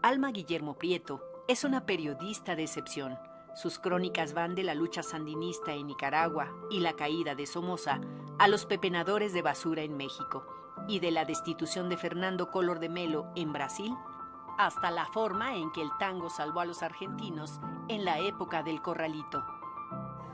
Alma Guillermo Prieto es una periodista de excepción. Sus crónicas van de la lucha sandinista en Nicaragua y la caída de Somoza a los pepenadores de basura en México y de la destitución de Fernando Collor de Mello en Brasil hasta la forma en que el tango salvó a los argentinos en la época del Corralito.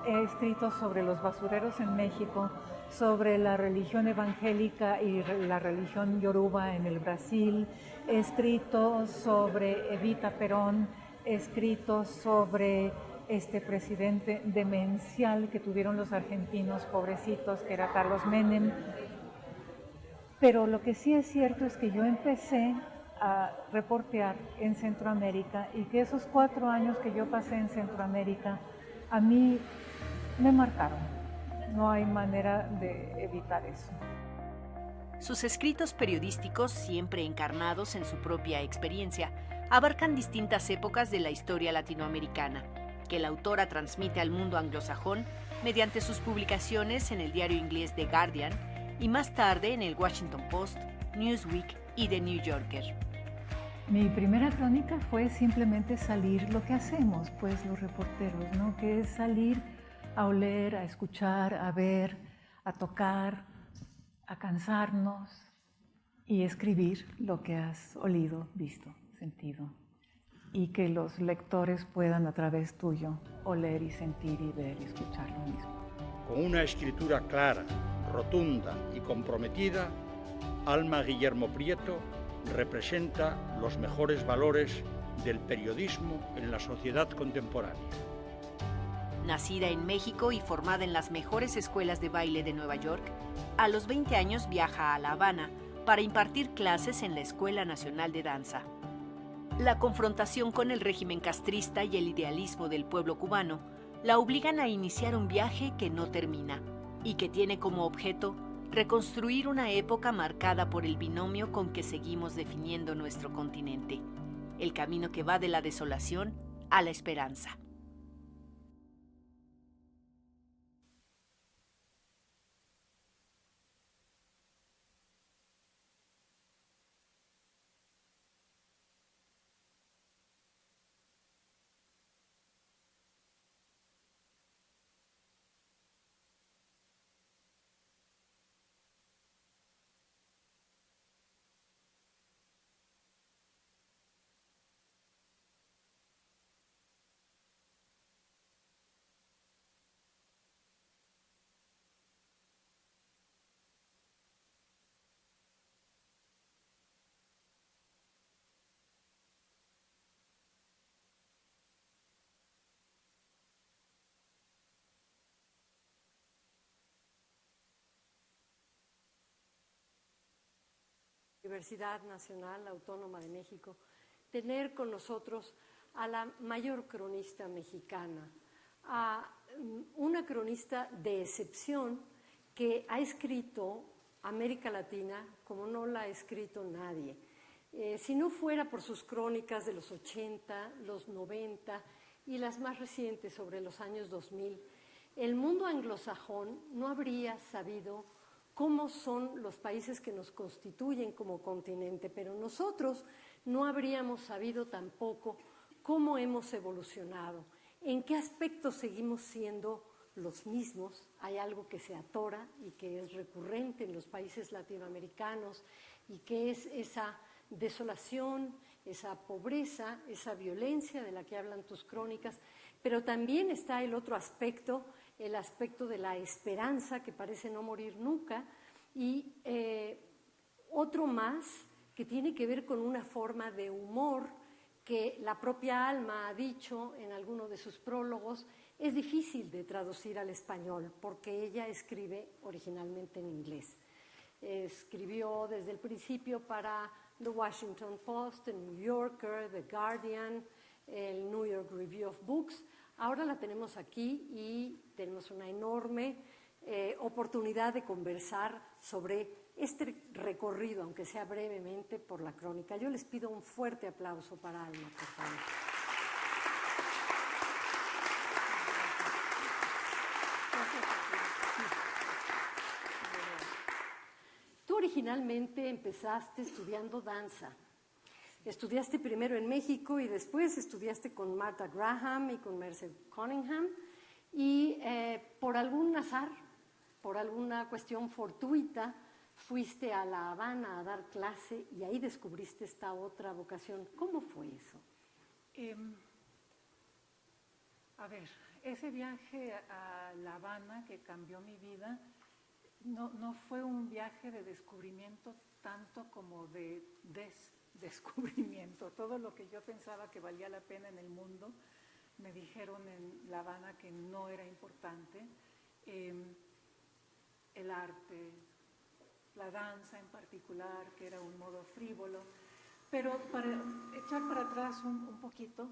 He escrito sobre los basureros en México, sobre la religión evangélica y la religión yoruba en el Brasil. He escrito sobre Evita Perón, he escrito sobre este presidente demencial que tuvieron los argentinos, pobrecitos, que era Carlos Menem. Pero lo que sí es cierto es que yo empecé a reportear en Centroamérica y que esos 4 años que yo pasé en Centroamérica a mí me marcaron. No hay manera de evitar eso. Sus escritos periodísticos, siempre encarnados en su propia experiencia, abarcan distintas épocas de la historia latinoamericana, que la autora transmite al mundo anglosajón mediante sus publicaciones en el diario inglés The Guardian y más tarde en el Washington Post, Newsweek y The New Yorker. Mi primera crónica fue simplemente salir lo que hacemos, pues los reporteros, ¿no? Que es salir a oler, a escuchar, a ver, a tocar, a cansarnos y escribir lo que has olido, visto, sentido. Y que los lectores puedan a través tuyo oler y sentir y ver y escuchar lo mismo. Con una escritura clara, rotunda y comprometida, Alma Guillermo Prieto representa los mejores valores del periodismo en la sociedad contemporánea. Nacida en México y formada en las mejores escuelas de baile de Nueva York, a los 20 años viaja a La Habana para impartir clases en la Escuela Nacional de Danza. La confrontación con el régimen castrista y el idealismo del pueblo cubano la obligan a iniciar un viaje que no termina y que tiene como objeto reconstruir una época marcada por el binomio con que seguimos definiendo nuestro continente, el camino que va de la desolación a la esperanza. Universidad Nacional Autónoma de México, tener con nosotros a la mayor cronista mexicana, a una cronista de excepción que ha escrito América Latina como no la ha escrito nadie. Si no fuera por sus crónicas de los 80, los 90 y las más recientes sobre los años 2000, el mundo anglosajón no habría sabido cómo son los países que nos constituyen como continente, pero nosotros no habríamos sabido tampoco cómo hemos evolucionado, en qué aspectos seguimos siendo los mismos. Hay algo que se atora y que es recurrente en los países latinoamericanos y que es esa desolación, esa pobreza, esa violencia de la que hablan tus crónicas, pero también está el otro aspecto, el aspecto de la esperanza que parece no morir nunca y otro más que tiene que ver con una forma de humor que la propia Alma ha dicho en alguno de sus prólogos, es difícil de traducir al español porque ella escribe originalmente en inglés. Escribió desde el principio para The Washington Post, The New Yorker, The Guardian, el New York Review of Books. Ahora la tenemos aquí y tenemos una enorme oportunidad de conversar sobre este recorrido, aunque sea brevemente, por la crónica. Yo les pido un fuerte aplauso para Alma, por favor. Tú originalmente empezaste estudiando danza Estudiaste primero en México y después estudiaste con Martha Graham y con Mercer Cunningham y por algún azar, por alguna cuestión fortuita, fuiste a La Habana a dar clase y ahí descubriste esta otra vocación. ¿Cómo fue eso? A ver, ese viaje a La Habana que cambió mi vida no fue un viaje de descubrimiento tanto como de descubrimiento. Todo lo que yo pensaba que valía la pena en el mundo, me dijeron en La Habana que no era importante. El arte, la danza en particular, que era un modo frívolo. Pero para echar para atrás un poquito,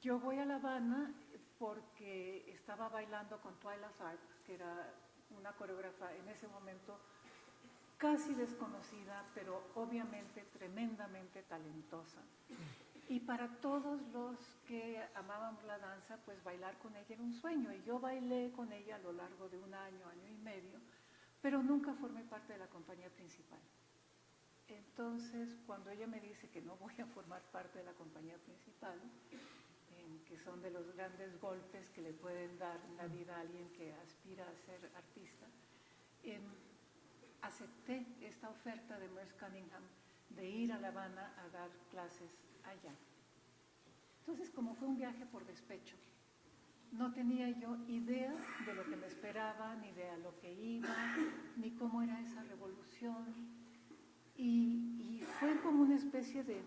yo voy a La Habana porque estaba bailando con Twyla Tharp, que era una coreógrafa en ese momento casi desconocida, pero obviamente tremendamente talentosa. Y para todos los que amábamos la danza, pues bailar con ella era un sueño. Y yo bailé con ella a lo largo de un año, año y medio, pero nunca formé parte de la compañía principal. Entonces, cuando ella me dice que no voy a formar parte de la compañía principal, que son de los grandes golpes que le pueden dar en la vida a alguien que aspira a ser artista, acepté esta oferta de Merce Cunningham de ir a La Habana a dar clases allá. Entonces, como fue un viaje por despecho, no tenía yo idea de lo que me esperaba, ni de a lo que iba, ni cómo era esa revolución. Y fue como una especie de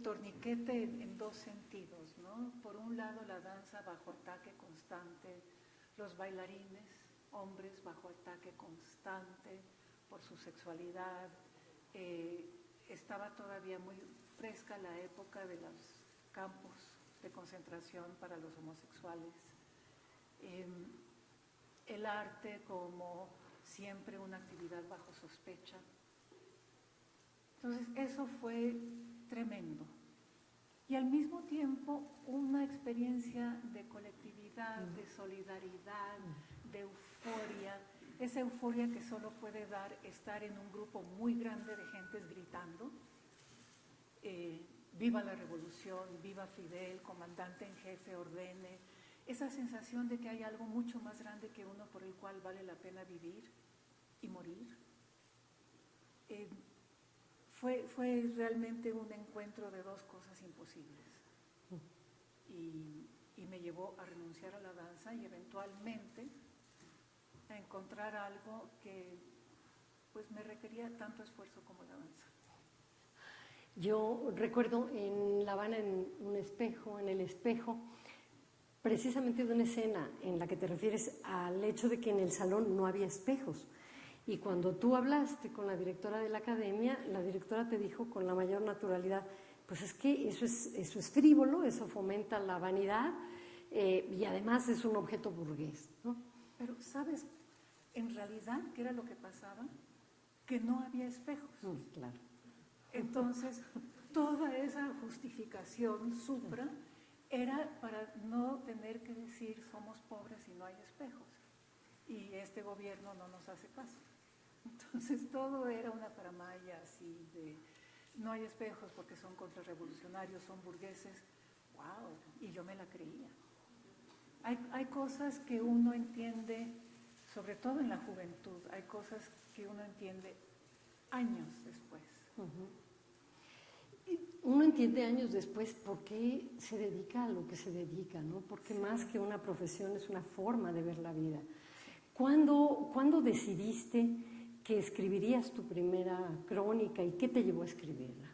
torniquete en dos sentidos, ¿no? Por un lado, la danza bajo ataque constante, los bailarines, hombres bajo ataque constante por su sexualidad. Estaba todavía muy fresca la época de los campos de concentración para los homosexuales. El arte como siempre una actividad bajo sospecha. Entonces eso fue tremendo. Y al mismo tiempo una experiencia de colectividad, de solidaridad, de euforia, esa euforia que solo puede dar estar en un grupo muy grande de gentes gritando, viva la revolución, viva Fidel, comandante en jefe, ordene, esa sensación de que hay algo mucho más grande que uno por el cual vale la pena vivir y morir. Fue realmente un encuentro de dos cosas imposibles y me llevó a renunciar a la danza y eventualmente a encontrar algo que pues me requería tanto esfuerzo como la danza. Yo recuerdo en La Habana, en el espejo, precisamente de una escena en la que te refieres al hecho de que en el salón no había espejos. Y cuando tú hablaste con la directora de la academia, la directora te dijo con la mayor naturalidad, pues es que eso es frívolo, eso fomenta la vanidad y además es un objeto burgués, ¿no? Pero, ¿sabes en realidad qué era lo que pasaba? Que no había espejos. Claro. Entonces, toda esa justificación supra era para no tener que decir somos pobres y no hay espejos. Y este gobierno no nos hace caso. Entonces todo era una faramalla así de no hay espejos porque son contrarrevolucionarios, son burgueses. ¡Wow! Y yo me la creía. Hay cosas que uno entiende, sobre todo en la juventud, hay cosas que uno entiende años después. Uno entiende años después por qué se dedica a lo que se dedica, ¿no? Porque más que una profesión es una forma de ver la vida. ¿Cuándo decidiste que escribirías tu primera crónica y qué te llevó a escribirla?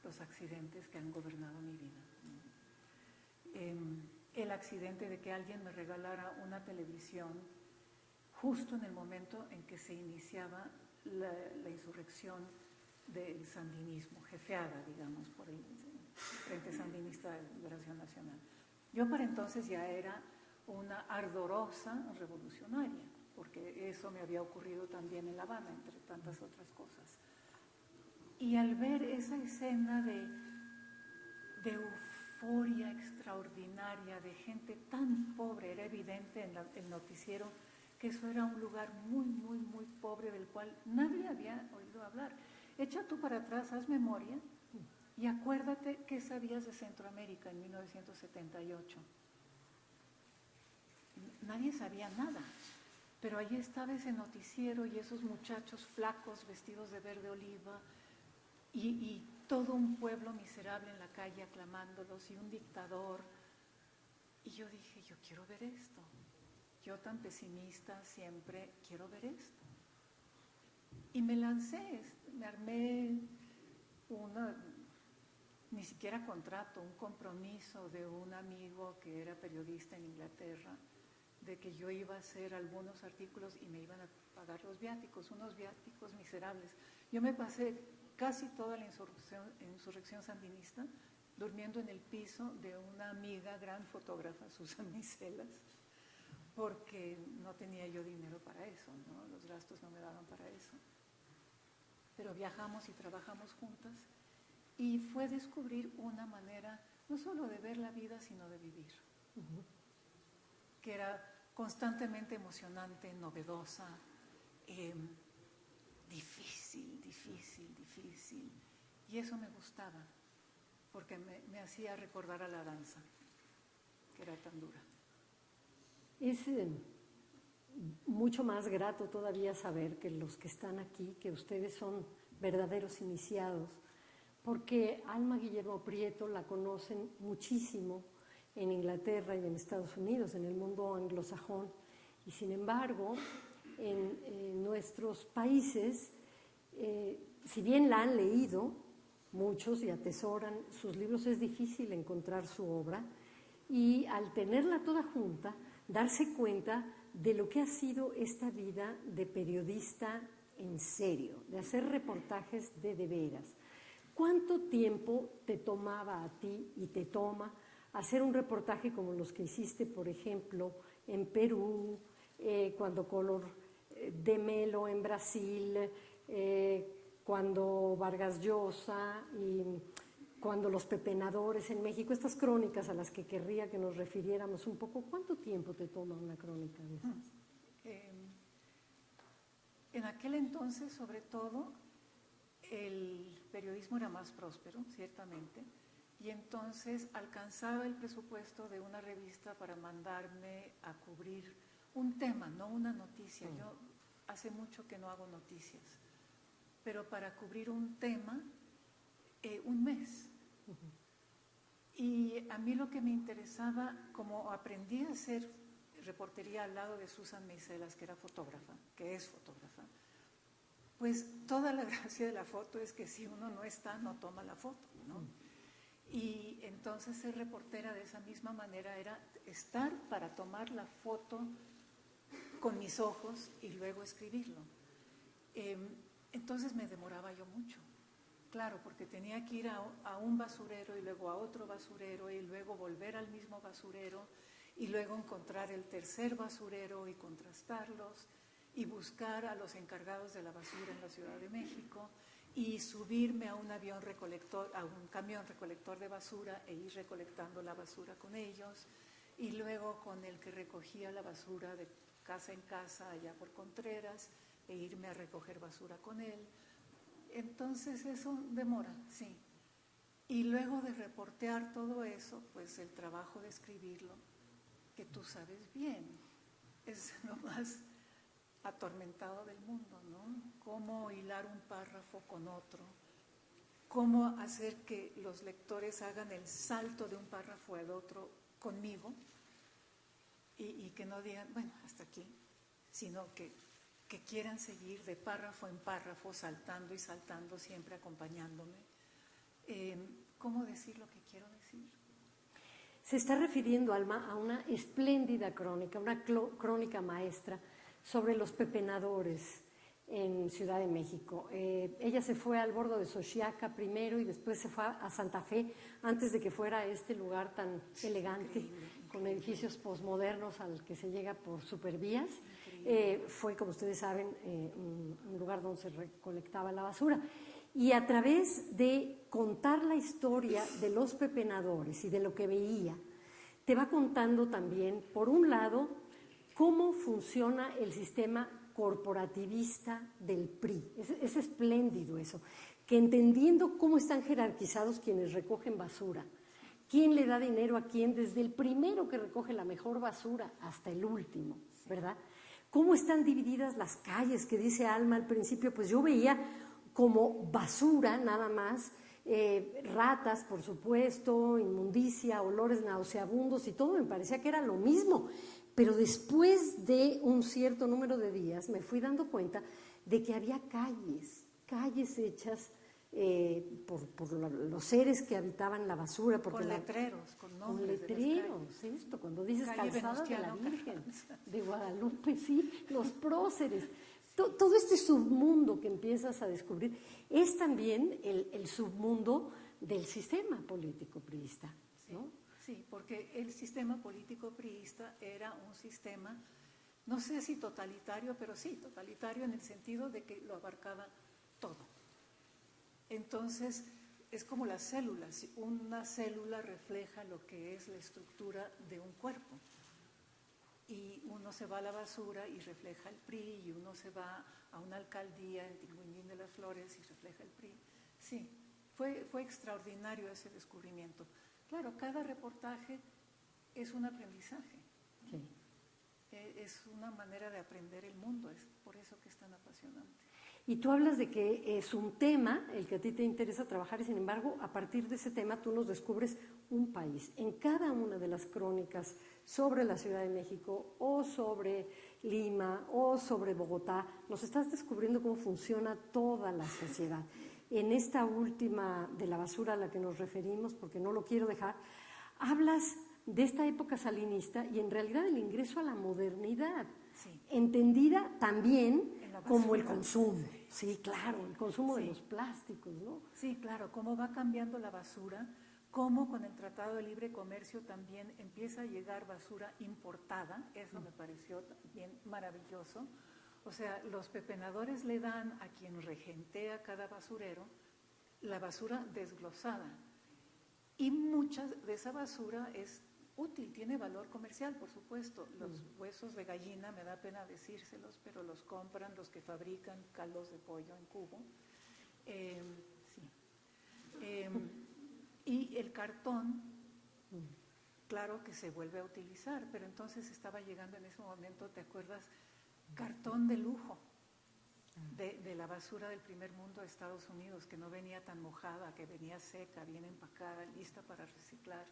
Los accidentes que han gobernado mi vida. El accidente de que alguien me regalara una televisión justo en el momento en que se iniciaba la insurrección del sandinismo, jefeada, digamos, por el Frente Sandinista de Liberación Nacional. Yo para entonces ya era una ardorosa revolucionaria, porque eso me había ocurrido también en La Habana, entre tantas otras cosas. Y al ver esa escena de euforia extraordinaria, de gente tan pobre, era evidente en el noticiero que eso era un lugar muy, muy, muy pobre del cual nadie había oído hablar. Echa tú para atrás, haz memoria y acuérdate qué sabías de Centroamérica en 1978. Nadie sabía nada, pero ahí estaba ese noticiero y esos muchachos flacos vestidos de verde oliva y todo un pueblo miserable en la calle aclamándolos y un dictador. Y yo dije, yo quiero ver esto. Yo tan pesimista siempre quiero ver esto. Y me lancé, me armé ni siquiera contrato, un compromiso de un amigo que era periodista en Inglaterra, de que yo iba a hacer algunos artículos y me iban a pagar los viáticos, unos viáticos miserables. Yo me pasé casi toda la insurrección sandinista durmiendo en el piso de una amiga, gran fotógrafa, Susan Miselas, porque no tenía yo dinero para eso, ¿no? Los gastos no me daban para eso. Pero viajamos y trabajamos juntas y fue descubrir una manera no solo de ver la vida, sino de vivir, que era constantemente emocionante, novedosa, difícil. Y eso me gustaba, porque me hacía recordar a la danza, que era tan dura. Es mucho más grato todavía saber que los que están aquí, que ustedes son verdaderos iniciados, porque Alma Guillermo Prieto la conocen muchísimo en Inglaterra y en Estados Unidos, en el mundo anglosajón, y sin embargo, en nuestros países, si bien la han leído muchos y atesoran sus libros, es difícil encontrar su obra, y al tenerla toda junta, darse cuenta de lo que ha sido esta vida de periodista en serio, de hacer reportajes de veras. ¿Cuánto tiempo te tomaba a ti y te toma hacer un reportaje como los que hiciste, por ejemplo, en Perú, cuando Collor de Mello en Brasil, cuando Vargas Llosa y cuando Los Pepenadores en México, estas crónicas a las que querría que nos refiriéramos un poco? ¿Cuánto tiempo te toma una crónica de esas? En aquel entonces, sobre todo, el periodismo era más próspero, ciertamente, y entonces alcanzaba el presupuesto de una revista para mandarme a cubrir un tema, no una noticia. Yo hace mucho que no hago noticias, pero para cubrir un tema, un mes. Y a mí lo que me interesaba, como aprendí a hacer reportería al lado de Susan Miselas, que era fotógrafa, que es fotógrafa, pues toda la gracia de la foto es que si uno no está, no toma la foto, ¿no? Y entonces ser reportera de esa misma manera era estar para tomar la foto con mis ojos y luego escribirlo. Entonces me demoraba yo mucho, claro, porque tenía que ir a un basurero y luego a otro basurero y luego volver al mismo basurero y luego encontrar el tercer basurero y contrastarlos y buscar a los encargados de la basura en la Ciudad de México y subirme a un avión recolector, a un camión recolector de basura e ir recolectando la basura con ellos, y luego con el que recogía la basura de casa en casa allá por Contreras e irme a recoger basura con él. Entonces eso demora, sí. Y luego de reportear todo eso, pues el trabajo de escribirlo, que tú sabes bien, es lo más atormentado del mundo, ¿no? Cómo hilar un párrafo con otro, cómo hacer que los lectores hagan el salto de un párrafo al otro conmigo y que no digan, bueno, hasta aquí, sino que quieran seguir de párrafo en párrafo, saltando y saltando, siempre acompañándome. ¿Cómo decir lo que quiero decir? Se está refiriendo, Alma, a una espléndida crónica, una crónica maestra sobre los pepenadores en Ciudad de México. Ella se fue al bordo de Xochiaca primero y después se fue a Santa Fe, antes de que fuera este lugar tan elegante, increíble. Con edificios posmodernos al que se llega por supervías. Fue, como ustedes saben, un lugar donde se recolectaba la basura. Y a través de contar la historia de los pepenadores y de lo que veía, te va contando también, por un lado, cómo funciona el sistema corporativista del PRI. Es espléndido eso, que entendiendo cómo están jerarquizados quienes recogen basura, quién le da dinero a quién, desde el primero que recoge la mejor basura hasta el último, ¿verdad? Cómo están divididas las calles, que dice Alma al principio, pues yo veía como basura nada más, ratas, por supuesto, inmundicia, olores nauseabundos y todo me parecía que era lo mismo. Pero después de un cierto número de días me fui dando cuenta de que había calles hechas por los seres que habitaban la basura. Con letreros, con nombres. Con letreros, esto, cuando dices calzada de la Virgen de Guadalupe, sí, los próceres. Todo este submundo que empiezas a descubrir es también el submundo del sistema político priista, ¿no? Sí, porque el sistema político priista era un sistema, no sé si totalitario, pero sí, totalitario en el sentido de que lo abarcaba todo. Entonces, es como las células. Una célula refleja lo que es la estructura de un cuerpo. Y uno se va a la basura y refleja el PRI, y uno se va a una alcaldía en Tinguindín de las Flores y refleja el PRI. Sí, fue extraordinario ese descubrimiento. Claro, cada reportaje es un aprendizaje. Sí. Es una manera de aprender el mundo, es por eso que es tan apasionante. Y tú hablas de que es un tema el que a ti te interesa trabajar y sin embargo a partir de ese tema tú nos descubres un país. En cada una de las crónicas sobre la Ciudad de México o sobre Lima o sobre Bogotá nos estás descubriendo cómo funciona toda la sociedad. En esta última de la basura a la que nos referimos, porque no lo quiero dejar, hablas de esta época salinista y en realidad el ingreso a la modernidad, sí, entendida también como el consumo. Sí, claro, el consumo de los plásticos, ¿no? Sí, claro, cómo va cambiando la basura, cómo con el Tratado de Libre Comercio también empieza a llegar basura importada, eso me pareció también maravilloso. O sea, los pepenadores le dan a quien regentea cada basurero la basura desglosada y mucha de esa basura es útil, tiene valor comercial, por supuesto. Los huesos de gallina, me da pena decírselos, pero los compran los que fabrican caldos de pollo en cubo. Y el cartón, claro que se vuelve a utilizar, pero entonces estaba llegando en ese momento, ¿te acuerdas? Cartón de lujo de la basura del primer mundo de Estados Unidos, que no venía tan mojada, que venía seca, bien empacada, lista para reciclar.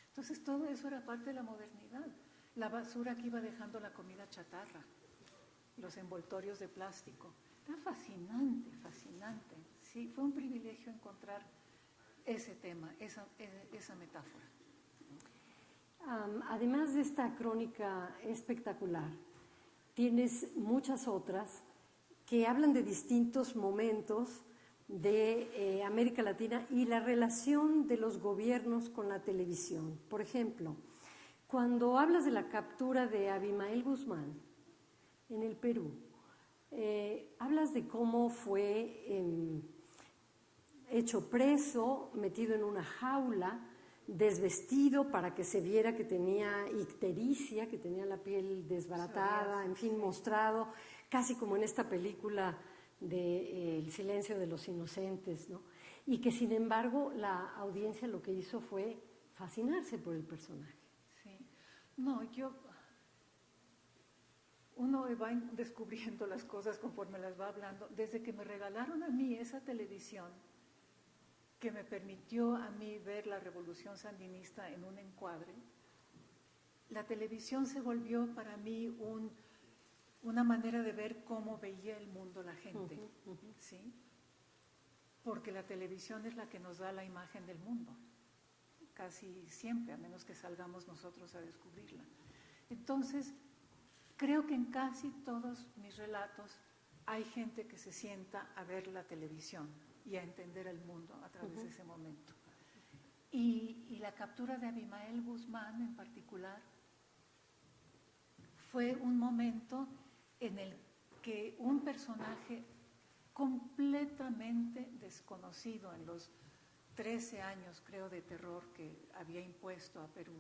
Entonces todo eso era parte de la modernidad. La basura que iba dejando la comida chatarra, los envoltorios de plástico. Era fascinante, fascinante. Sí, fue un privilegio encontrar ese tema, esa metáfora. Además de esta crónica espectacular, tienes muchas otras que hablan de distintos momentos de América Latina y la relación de los gobiernos con la televisión. Por ejemplo, cuando hablas de la captura de Abimael Guzmán en el Perú, hablas de cómo fue hecho preso, metido en una jaula, desvestido para que se viera que tenía ictericia, que tenía la piel desbaratada, en fin, mostrado, casi como en esta película de El silencio de los inocentes, ¿no? Y que sin embargo la audiencia lo que hizo fue fascinarse por el personaje. Sí, no, uno va descubriendo las cosas conforme las va hablando. Desde que me regalaron a mí esa televisión, que me permitió a mí ver la revolución sandinista en un encuadre, la televisión se volvió para mí una manera de ver cómo veía el mundo la gente, ¿sí? Porque la televisión es la que nos da la imagen del mundo, casi siempre, a menos que salgamos nosotros a descubrirla. Entonces, creo que en casi todos mis relatos hay gente que se sienta a ver la televisión y a entender el mundo a través de ese momento. Y la captura de Abimael Guzmán en particular fue un momento en el que un personaje completamente desconocido en los 13 años, creo, de terror que había impuesto a Perú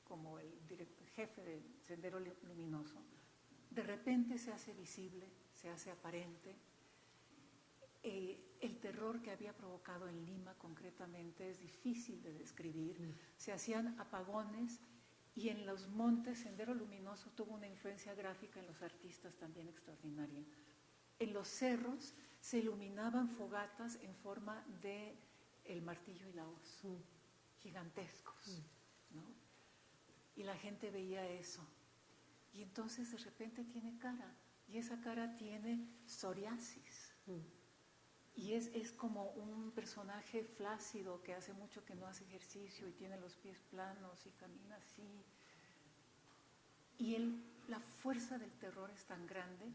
como el jefe del Sendero Luminoso, de repente se hace visible, se hace aparente. El terror que había provocado en Lima concretamente es difícil de describir. Se hacían apagones y en los montes Sendero Luminoso tuvo una influencia gráfica en los artistas también extraordinaria. En los cerros se iluminaban fogatas en forma de el martillo y la hoz, gigantescos, ¿no? Y la gente veía eso. Y entonces de repente tiene cara, y esa cara tiene psoriasis. Y es como un personaje flácido que hace mucho que no hace ejercicio y tiene los pies planos y camina así. Y la fuerza del terror es tan grande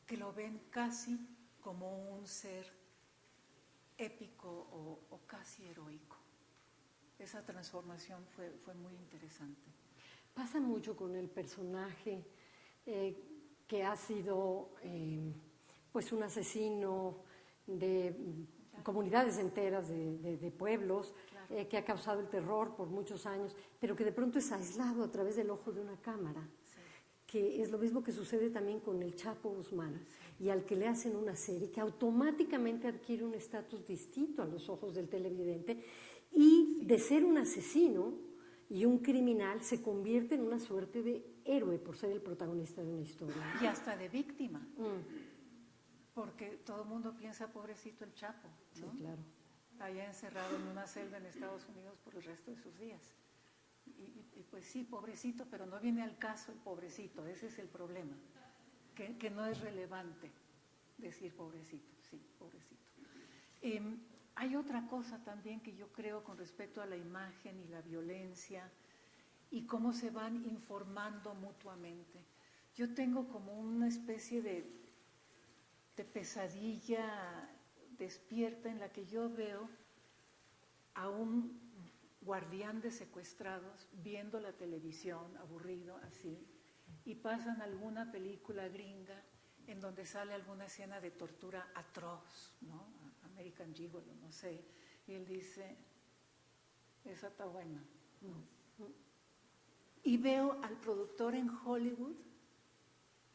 que lo ven casi como un ser épico o casi heroico. Esa transformación fue muy interesante. Pasa mucho con el personaje que ha sido pues un asesino de comunidades enteras de pueblos, claro, que ha causado el terror por muchos años, pero que de pronto es aislado a través del ojo de una cámara, sí, que es lo mismo que sucede también con el Chapo Guzmán, sí, y al que le hacen una serie que automáticamente adquiere un estatus distinto a los ojos del televidente y sí, de ser un asesino y un criminal se convierte en una suerte de héroe por ser el protagonista de una historia. Y hasta de víctima. Porque todo el mundo piensa, pobrecito el Chapo, ¿no? Sí, claro. Allá encerrado en una celda en Estados Unidos por el resto de sus días. Y pues sí, pobrecito, pero no viene al caso el pobrecito, ese es el problema, que no es relevante decir pobrecito, sí, pobrecito. Hay otra cosa también que yo creo con respecto a la imagen y la violencia y cómo se van informando mutuamente. Yo tengo como una especie de pesadilla despierta en la que yo veo a un guardián de secuestrados viendo la televisión, aburrido así, y pasan alguna película gringa en donde sale alguna escena de tortura atroz, ¿no? American Gigolo, no sé, y él dice, esa está buena. Y veo al productor en Hollywood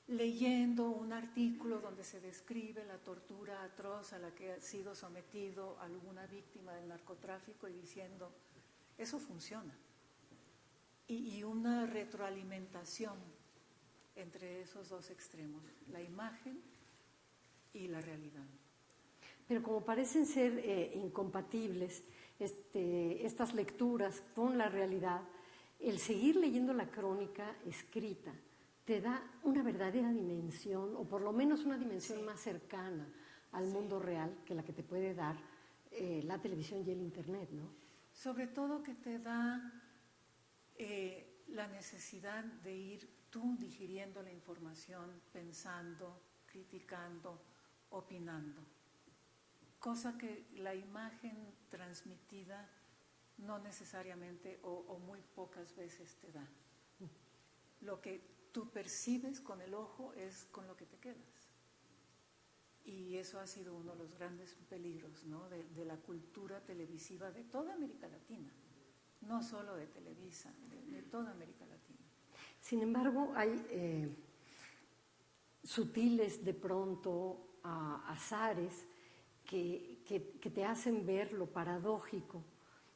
leyendo un artículo donde se describe la tortura atroz a la que ha sido sometido alguna víctima del narcotráfico y diciendo, eso funciona. Y una retroalimentación entre esos dos extremos, la imagen y la realidad. Pero como parecen ser incompatibles estas lecturas con la realidad, el seguir leyendo la crónica escrita te da una verdadera dimensión, o por lo menos una dimensión más cercana al mundo real que la que te puede dar la televisión y el internet, ¿no? Sobre todo que te da la necesidad de ir tú digiriendo la información, pensando, criticando, opinando. Cosa que la imagen transmitida no necesariamente o muy pocas veces te da. Lo que tú percibes con el ojo es con lo que te quedas. Y eso ha sido uno de los grandes peligros, ¿no? de la cultura televisiva de toda América Latina, no solo de Televisa, de toda América Latina. Sin embargo, hay sutiles de pronto azares que te hacen ver lo paradójico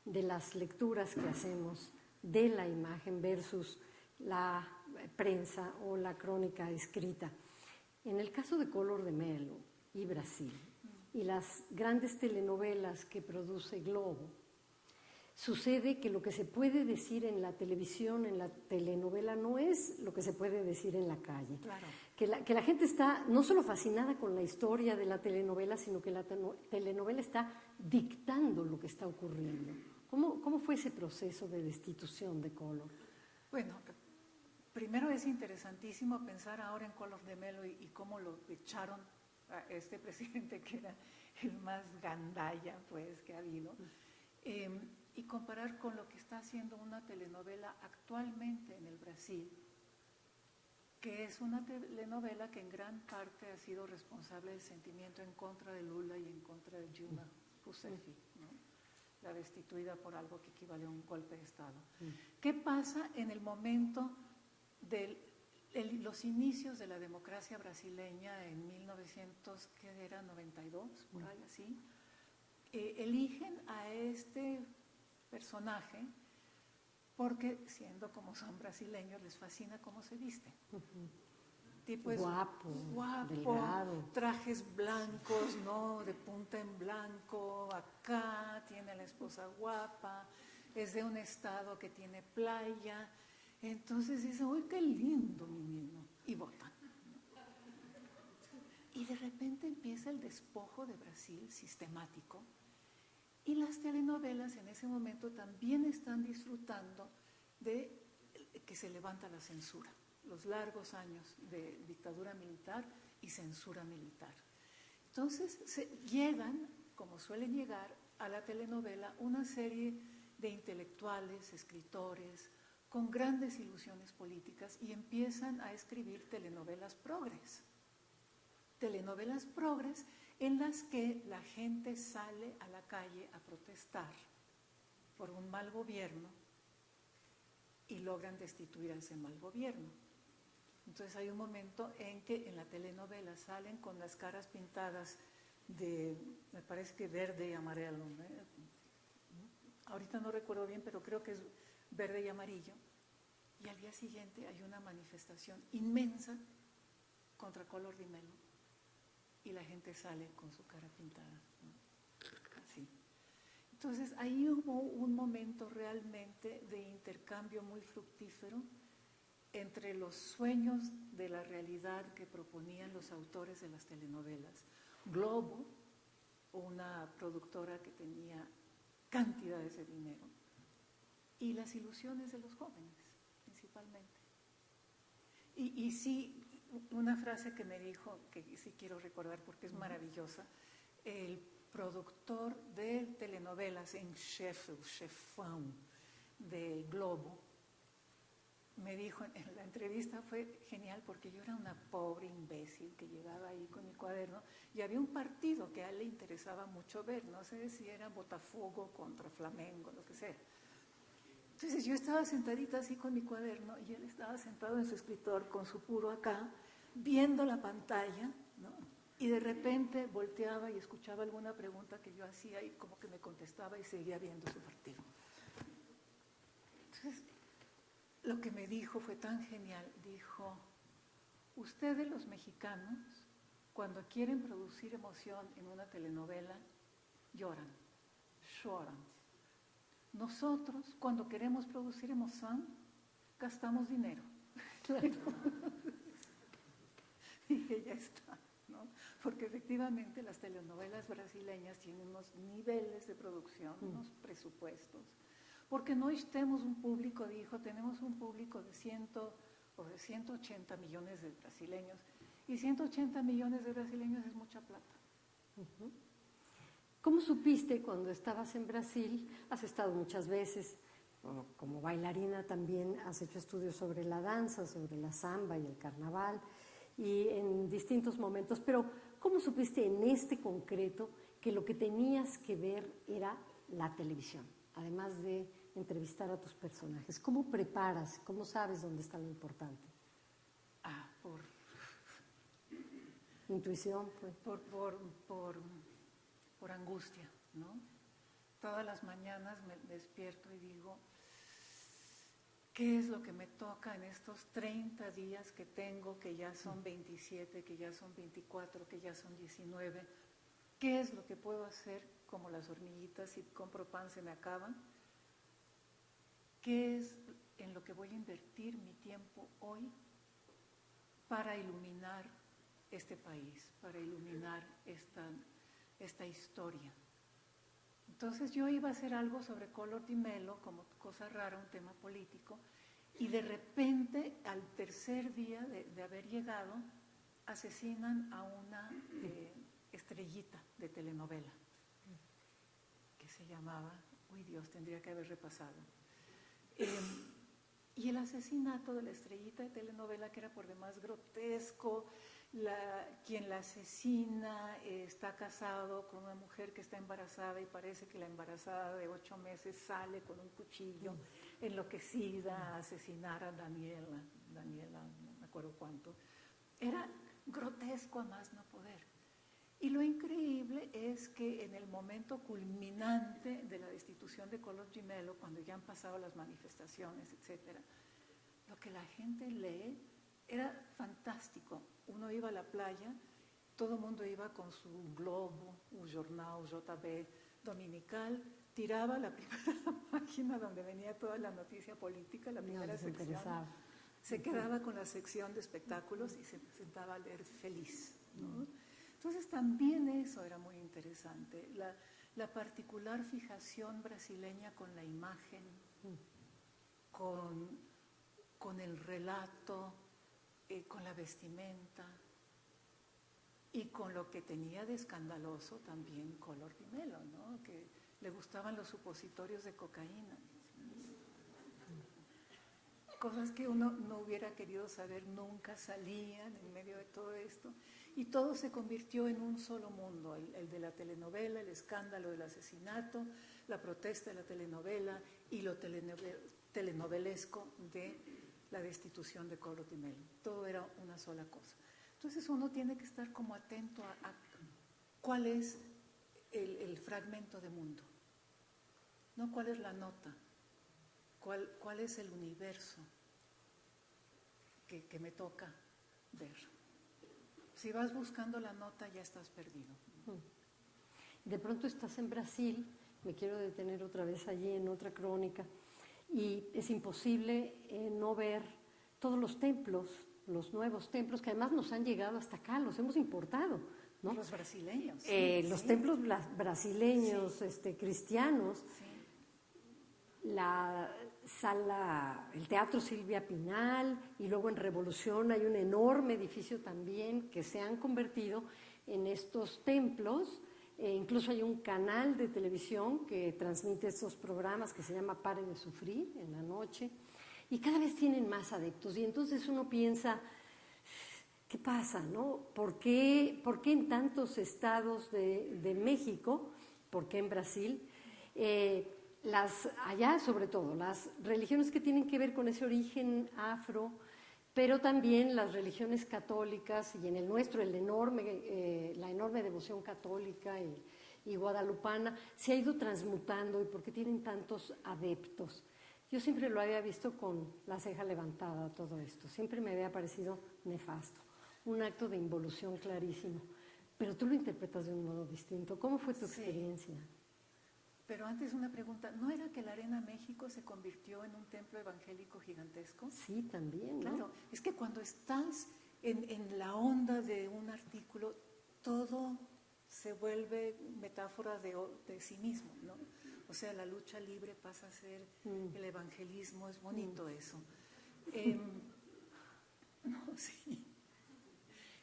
de las lecturas que hacemos de la imagen versus la prensa o la crónica escrita. En el caso de Color de Melo y Brasil y las grandes telenovelas que produce Globo, sucede que lo que se puede decir en la televisión, en la telenovela, no es lo que se puede decir en la calle. Claro. Que la gente está no solo fascinada con la historia de la telenovela, sino que la telenovela está dictando lo que está ocurriendo. ¿Cómo fue ese proceso de destitución de Color? Bueno, primero es interesantísimo pensar ahora en Color de Melo y cómo lo echaron a este presidente que era el más gandalla pues, que ha habido, y comparar con lo que está haciendo una telenovela actualmente en el Brasil, que es una telenovela que en gran parte ha sido responsable del sentimiento en contra de Lula y en contra de Dilma Rousseff, ¿no? la destituida por algo que equivale a un golpe de Estado. ¿Qué pasa en el momento de los inicios de la democracia brasileña en 1900, ¿qué era? 92, por ahí así? Eligen a este personaje porque, siendo como son brasileños, les fascina cómo se viste. Tipo es guapo, delgado, trajes blancos, ¿no? De punta en blanco, acá tiene a la esposa guapa, es de un estado que tiene playa, entonces dicen, uy, qué lindo mi niño, y votan. Y de repente empieza el despojo de Brasil sistemático, y las telenovelas en ese momento también están disfrutando de que se levanta la censura, los largos años de dictadura militar y censura militar. Entonces llegan, como suelen llegar, a la telenovela una serie de intelectuales, escritores, con grandes ilusiones políticas y empiezan a escribir telenovelas progres. Telenovelas progres en las que la gente sale a la calle a protestar por un mal gobierno y logran destituir a ese mal gobierno. Entonces hay un momento en que en la telenovela salen con las caras pintadas de, me parece que verde y amarelo, ¿no? Ahorita no recuerdo bien, pero creo que es verde y amarillo, y al día siguiente hay una manifestación inmensa contra Collor de Mello, y la gente sale con su cara pintada, ¿no? Así. Entonces ahí hubo un momento realmente de intercambio muy fructífero entre los sueños de la realidad que proponían los autores de las telenovelas. Globo, una productora que tenía cantidades de dinero, y las ilusiones de los jóvenes, principalmente. Y sí, una frase que me dijo, que sí quiero recordar porque es maravillosa, el productor de telenovelas en chef, el chefão de Globo, me dijo en la entrevista, fue genial porque yo era una pobre imbécil que llegaba ahí con mi cuaderno y había un partido que a él le interesaba mucho ver, no sé si era Botafogo contra Flamengo, lo que sea. Entonces yo estaba sentadita así con mi cuaderno y él estaba sentado en su escritor con su puro acá, viendo la pantalla, ¿no? Y de repente volteaba y escuchaba alguna pregunta que yo hacía y como que me contestaba y seguía viendo su partido. Entonces, lo que me dijo fue tan genial. Dijo, ustedes los mexicanos, cuando quieren producir emoción en una telenovela, lloran, lloran. Nosotros, cuando queremos producir emoción, gastamos dinero. Claro. Dije, ya está, ¿no? Porque efectivamente las telenovelas brasileñas tienen unos niveles de producción, unos presupuestos. Porque no tenemos un público, dijo, tenemos un público de 180 millones de brasileños. Y 180 millones de brasileños es mucha plata. Uh-huh. ¿Cómo supiste cuando estabas en Brasil? Has estado muchas veces, como bailarina también has hecho estudios sobre la danza, sobre la samba y el carnaval, y en distintos momentos, pero ¿cómo supiste en este concreto que lo que tenías que ver era la televisión, además de entrevistar a tus personajes? ¿Cómo preparas? ¿Cómo sabes dónde está lo importante? Por intuición, pues. Por angustia, ¿no? Todas las mañanas me despierto y digo, ¿qué es lo que me toca en estos 30 días que tengo, que ya son 27, que ya son 24, que ya son 19? ¿Qué es lo que puedo hacer como las hormiguitas? Si compro pan se me acaban. ¿Qué es en lo que voy a invertir mi tiempo hoy para iluminar este país, para iluminar esta historia? Entonces yo iba a hacer algo sobre Collor de Mello, como cosa rara, un tema político, y de repente, al tercer día de haber llegado, asesinan a una estrellita de telenovela, que se llamaba, uy Dios, tendría que haber repasado. Y el asesinato de la estrellita de telenovela, que era por demás grotesco, quien la asesina está casado con una mujer que está embarazada y parece que la embarazada de 8 meses sale con un cuchillo enloquecida a asesinar a Daniela, no me acuerdo cuánto. Era grotesco a más no poder. Y lo increíble es que en el momento culminante de la destitución de Collor di Mello, cuando ya han pasado las manifestaciones, etcétera, lo que la gente lee era fantástico. Uno iba a la playa, todo el mundo iba con su Globo, un Jornal, JB, dominical, tiraba la primera página donde venía toda la noticia política, la primera sección, se quedaba con la sección de espectáculos y se sentaba a leer feliz, ¿no? Entonces también eso era muy interesante, la particular fijación brasileña con la imagen, con el relato, con la vestimenta y con lo que tenía de escandaloso también Collor di Mello, ¿no? Que le gustaban los supositorios de cocaína. Cosas que uno no hubiera querido saber nunca salían en medio de todo esto. Y todo se convirtió en un solo mundo, el de la telenovela, el escándalo del asesinato, la protesta de la telenovela y lo telenovelesco de la destitución de Collor di Mello. Todo era una sola cosa. Entonces uno tiene que estar como atento a cuál es el fragmento de mundo, ¿no? ¿Cuál es la nota? ¿Cuál es el universo que me toca ver? Si vas buscando la nota ya estás perdido. De pronto estás en Brasil, me quiero detener otra vez allí en otra crónica, y es imposible no ver todos los templos, los nuevos templos que además nos han llegado hasta acá, los hemos importado, ¿no? Los brasileños. Los templos brasileños, cristianos, la sala, el Teatro Silvia Pinal, y luego en Revolución hay un enorme edificio también que se han convertido en estos templos. Incluso hay un canal de televisión que transmite estos programas que se llama Pare de Sufrir en la noche, y cada vez tienen más adeptos. Y entonces uno piensa, ¿qué pasa, no? ¿Por qué en tantos estados de México, por qué en Brasil, allá sobre todo, las religiones que tienen que ver con ese origen afro, pero también las religiones católicas, y en el nuestro la enorme devoción católica y guadalupana, se ha ido transmutando, y por qué tienen tantos adeptos? Yo siempre lo había visto con la ceja levantada, todo esto, siempre me había parecido nefasto, un acto de involución clarísimo, pero tú lo interpretas de un modo distinto. ¿Cómo fue tu experiencia? Pero antes una pregunta, ¿no era que la Arena México se convirtió en un templo evangélico gigantesco? Sí, también, ¿no? Claro, es que cuando estás en la onda de un artículo, todo se vuelve metáfora de sí mismo, ¿no? O sea, la lucha libre pasa a ser el evangelismo, es bonito eso. No, sí.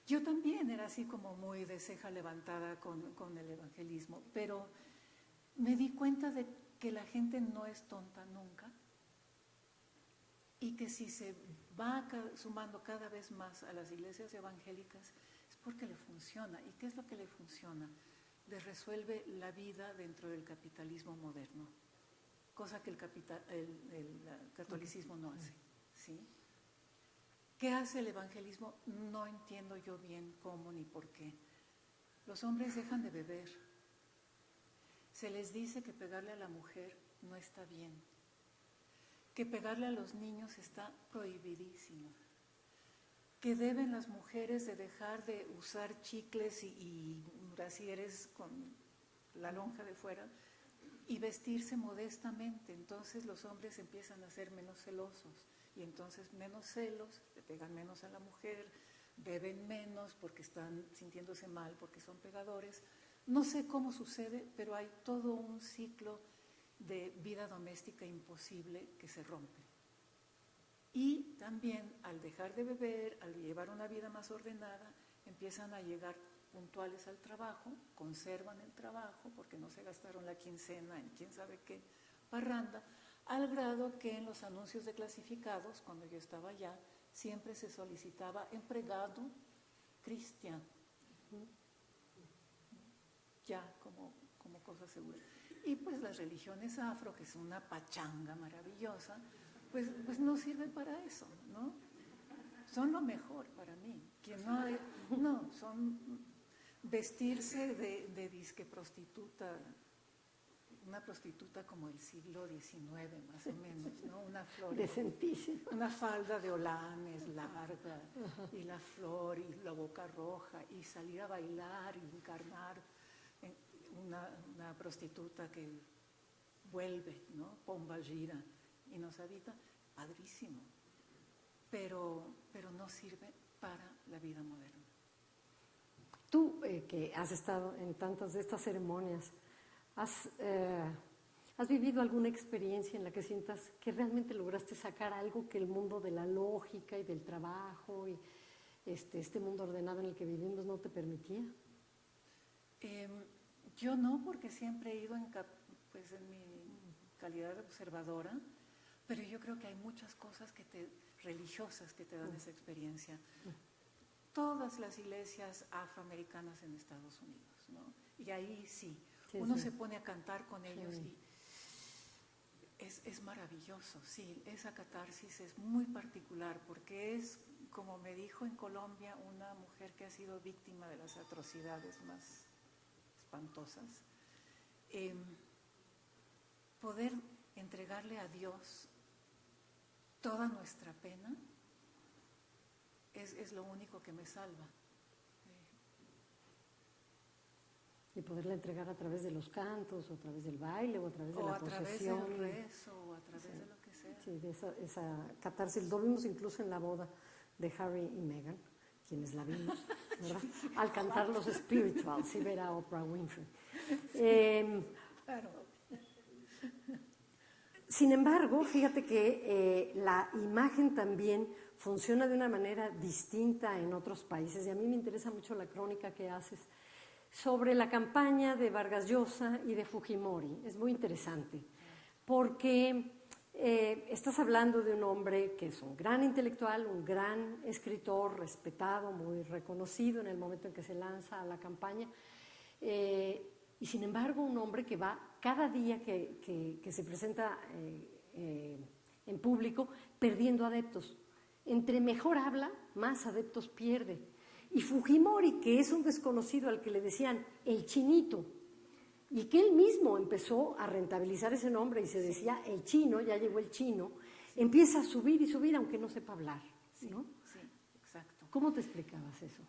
Yo también era así como muy de ceja levantada con el evangelismo, pero me di cuenta de que la gente no es tonta nunca y que si se va sumando cada vez más a las iglesias evangélicas es porque le funciona. ¿Y qué es lo que le funciona? Le resuelve la vida dentro del capitalismo moderno, cosa que el catolicismo no hace, ¿sí? ¿Qué hace el evangelismo? No entiendo yo bien cómo ni por qué. Los hombres dejan de beber. Se les dice que pegarle a la mujer no está bien, que pegarle a los niños está prohibidísimo, que deben las mujeres de dejar de usar chicles y brasieres con la lonja de fuera y vestirse modestamente. Entonces los hombres empiezan a ser menos celosos y entonces menos celos, le pegan menos a la mujer, beben menos porque están sintiéndose mal, porque son pegadores. No sé cómo sucede, pero hay todo un ciclo de vida doméstica imposible que se rompe. Y también al dejar de beber, al llevar una vida más ordenada, empiezan a llegar puntuales al trabajo, conservan el trabajo porque no se gastaron la quincena en quién sabe qué parranda, al grado que en los anuncios de clasificados, cuando yo estaba allá, siempre se solicitaba empregado, Christian, ya como cosa segura. Y pues las religiones afro, que es una pachanga maravillosa, pues no sirven para eso, ¿no? Son lo mejor para mí. No, son vestirse de disque prostituta, una prostituta como el siglo XIX más o menos, ¿no? Una flor, decentísima, una falda de holanes larga, y la flor y la boca roja, y salir a bailar y encarnar una prostituta que vuelve, ¿no? Pomba gira y nos habita, padrísimo, pero no sirve para la vida moderna. Tú, que has estado en tantas de estas ceremonias, ¿has vivido alguna experiencia en la que sientas que realmente lograste sacar algo que el mundo de la lógica y del trabajo y este mundo ordenado en el que vivimos no te permitía? Yo no, porque siempre he ido en mi calidad de observadora, pero yo creo que hay muchas cosas religiosas que te dan esa experiencia. Todas las iglesias afroamericanas en Estados Unidos, ¿no? Y ahí sí, uno se pone a cantar con ellos y es maravilloso, sí, esa catarsis es muy particular porque es, como me dijo en Colombia una mujer que ha sido víctima de las atrocidades más espantosas, poder entregarle a Dios toda nuestra pena es lo único que me salva. Y poderla entregar a través de los cantos, o a través del baile, o a través de la procesión. O a través del rezo, o a través de lo que sea. Sí, de esa catarsis. Lo vimos incluso en la boda de Harry y Meghan, quienes la vimos, ¿verdad? Al cantar los spirituals y ver a Oprah Winfrey. Claro. Sin embargo, fíjate que la imagen también funciona de una manera distinta en otros países, y a mí me interesa mucho la crónica que haces sobre la campaña de Vargas Llosa y de Fujimori. Es muy interesante, porque estás hablando de un hombre que es un gran intelectual, un gran escritor, respetado, muy reconocido en el momento en que se lanza a la campaña, y sin embargo un hombre que va cada día que se presenta en público perdiendo adeptos. Entre mejor habla, más adeptos pierde. Y Fujimori, que es un desconocido al que le decían el chinito, y que él mismo empezó a rentabilizar ese nombre y se decía el chino, ya llegó el chino, empieza a subir y subir aunque no sepa hablar, ¿no? Sí, exacto. ¿Cómo te explicabas eso?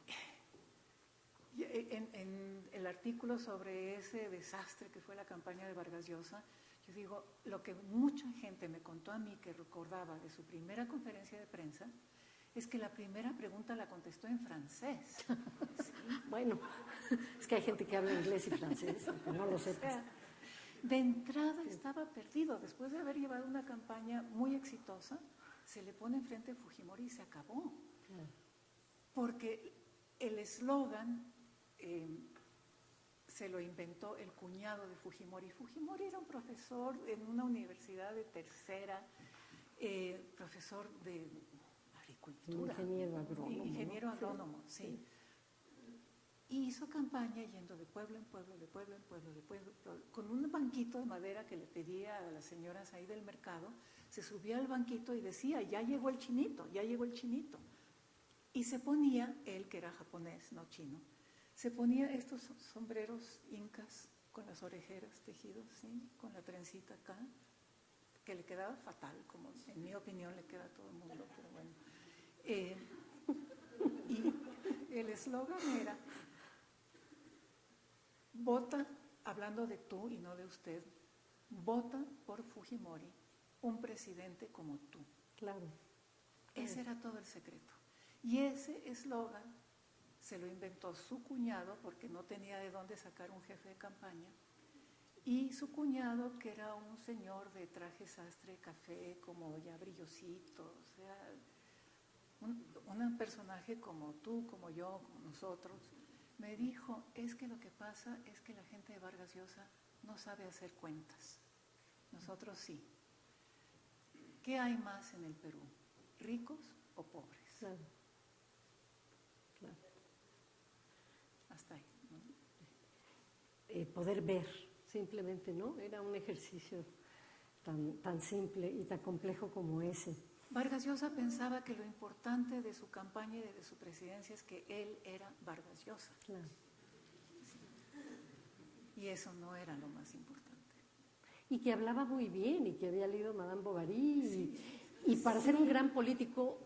En el artículo sobre ese desastre que fue la campaña de Vargas Llosa, yo digo, lo que mucha gente me contó a mí que recordaba de su primera conferencia de prensa es que la primera pregunta la contestó en francés. ¿Sí? Bueno, es que hay gente que habla inglés y francés, aunque no lo sepas. De entrada estaba perdido. Después de haber llevado una campaña muy exitosa, se le pone enfrente a Fujimori y se acabó. Porque el eslogan se lo inventó el cuñado de Fujimori. Fujimori era un profesor en una universidad de tercera, profesor de agricultura. Ingeniero agrónomo. Ingeniero agrónomo, sí. Y hizo campaña yendo de pueblo en pueblo, de pueblo en pueblo, de pueblo, con un banquito de madera que le pedía a las señoras ahí del mercado. Se subía al banquito y decía, ya llegó el chinito, ya llegó el chinito. Y se ponía, él que era japonés, no chino, se ponía estos sombreros incas con las orejeras tejidos, ¿sí? Con la trencita acá, que le quedaba fatal, como en mi opinión le queda a todo el mundo, pero bueno. Y el eslogan era, vota, hablando de tú y no de usted, vota por Fujimori, un presidente como tú. Claro. Ese era todo el secreto. Y ese eslogan se lo inventó su cuñado porque no tenía de dónde sacar un jefe de campaña. Y su cuñado, que era un señor de traje sastre, café, como ya brillosito, o sea, un personaje como tú, como yo, como nosotros, me dijo, es que lo que pasa es que la gente de Vargas Llosa no sabe hacer cuentas. Nosotros sí. ¿Qué hay más en el Perú? ¿Ricos o pobres? Claro. Claro. poder ver, simplemente, ¿no? Era un ejercicio tan simple y tan complejo como ese. Vargas Llosa pensaba que lo importante de su campaña y de su presidencia es que él era Vargas Llosa. Claro. Y eso no era lo más importante. Y que hablaba muy bien y que había leído Madame Bovary. Y para ser un gran político,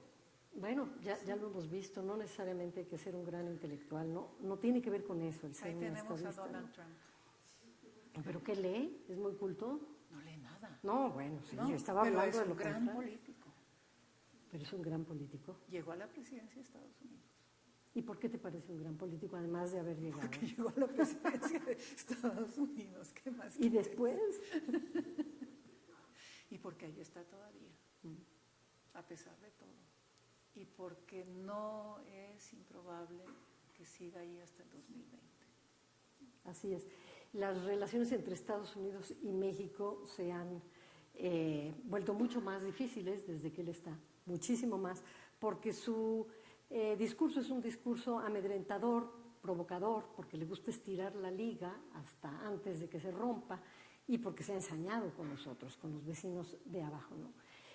bueno, ya lo hemos visto, no necesariamente hay que ser un gran intelectual, no tiene que ver con eso el ser Ahí un tenemos estadista, a Donald ¿no? Trump. ¿Pero qué lee? ¿Es muy culto? No lee nada. No, bueno, sí, No, yo estaba pero hablando es de lo un gran contrario. político. Pero es un gran político. Llegó a la presidencia de Estados Unidos. ¿Y por qué te parece un gran político, además de haber llegado? Porque llegó a la presidencia de Estados Unidos. ¿Qué más? ¿Y después? Y porque ahí está todavía, a pesar de todo. Y porque no es improbable que siga ahí hasta el 2020. Así es. Las relaciones entre Estados Unidos y México se han vuelto mucho más difíciles desde que él está, muchísimo más, porque su discurso es un discurso amedrentador, provocador, porque le gusta estirar la liga hasta antes de que se rompa y porque se ha ensañado con nosotros, con los vecinos de abajo, ¿no?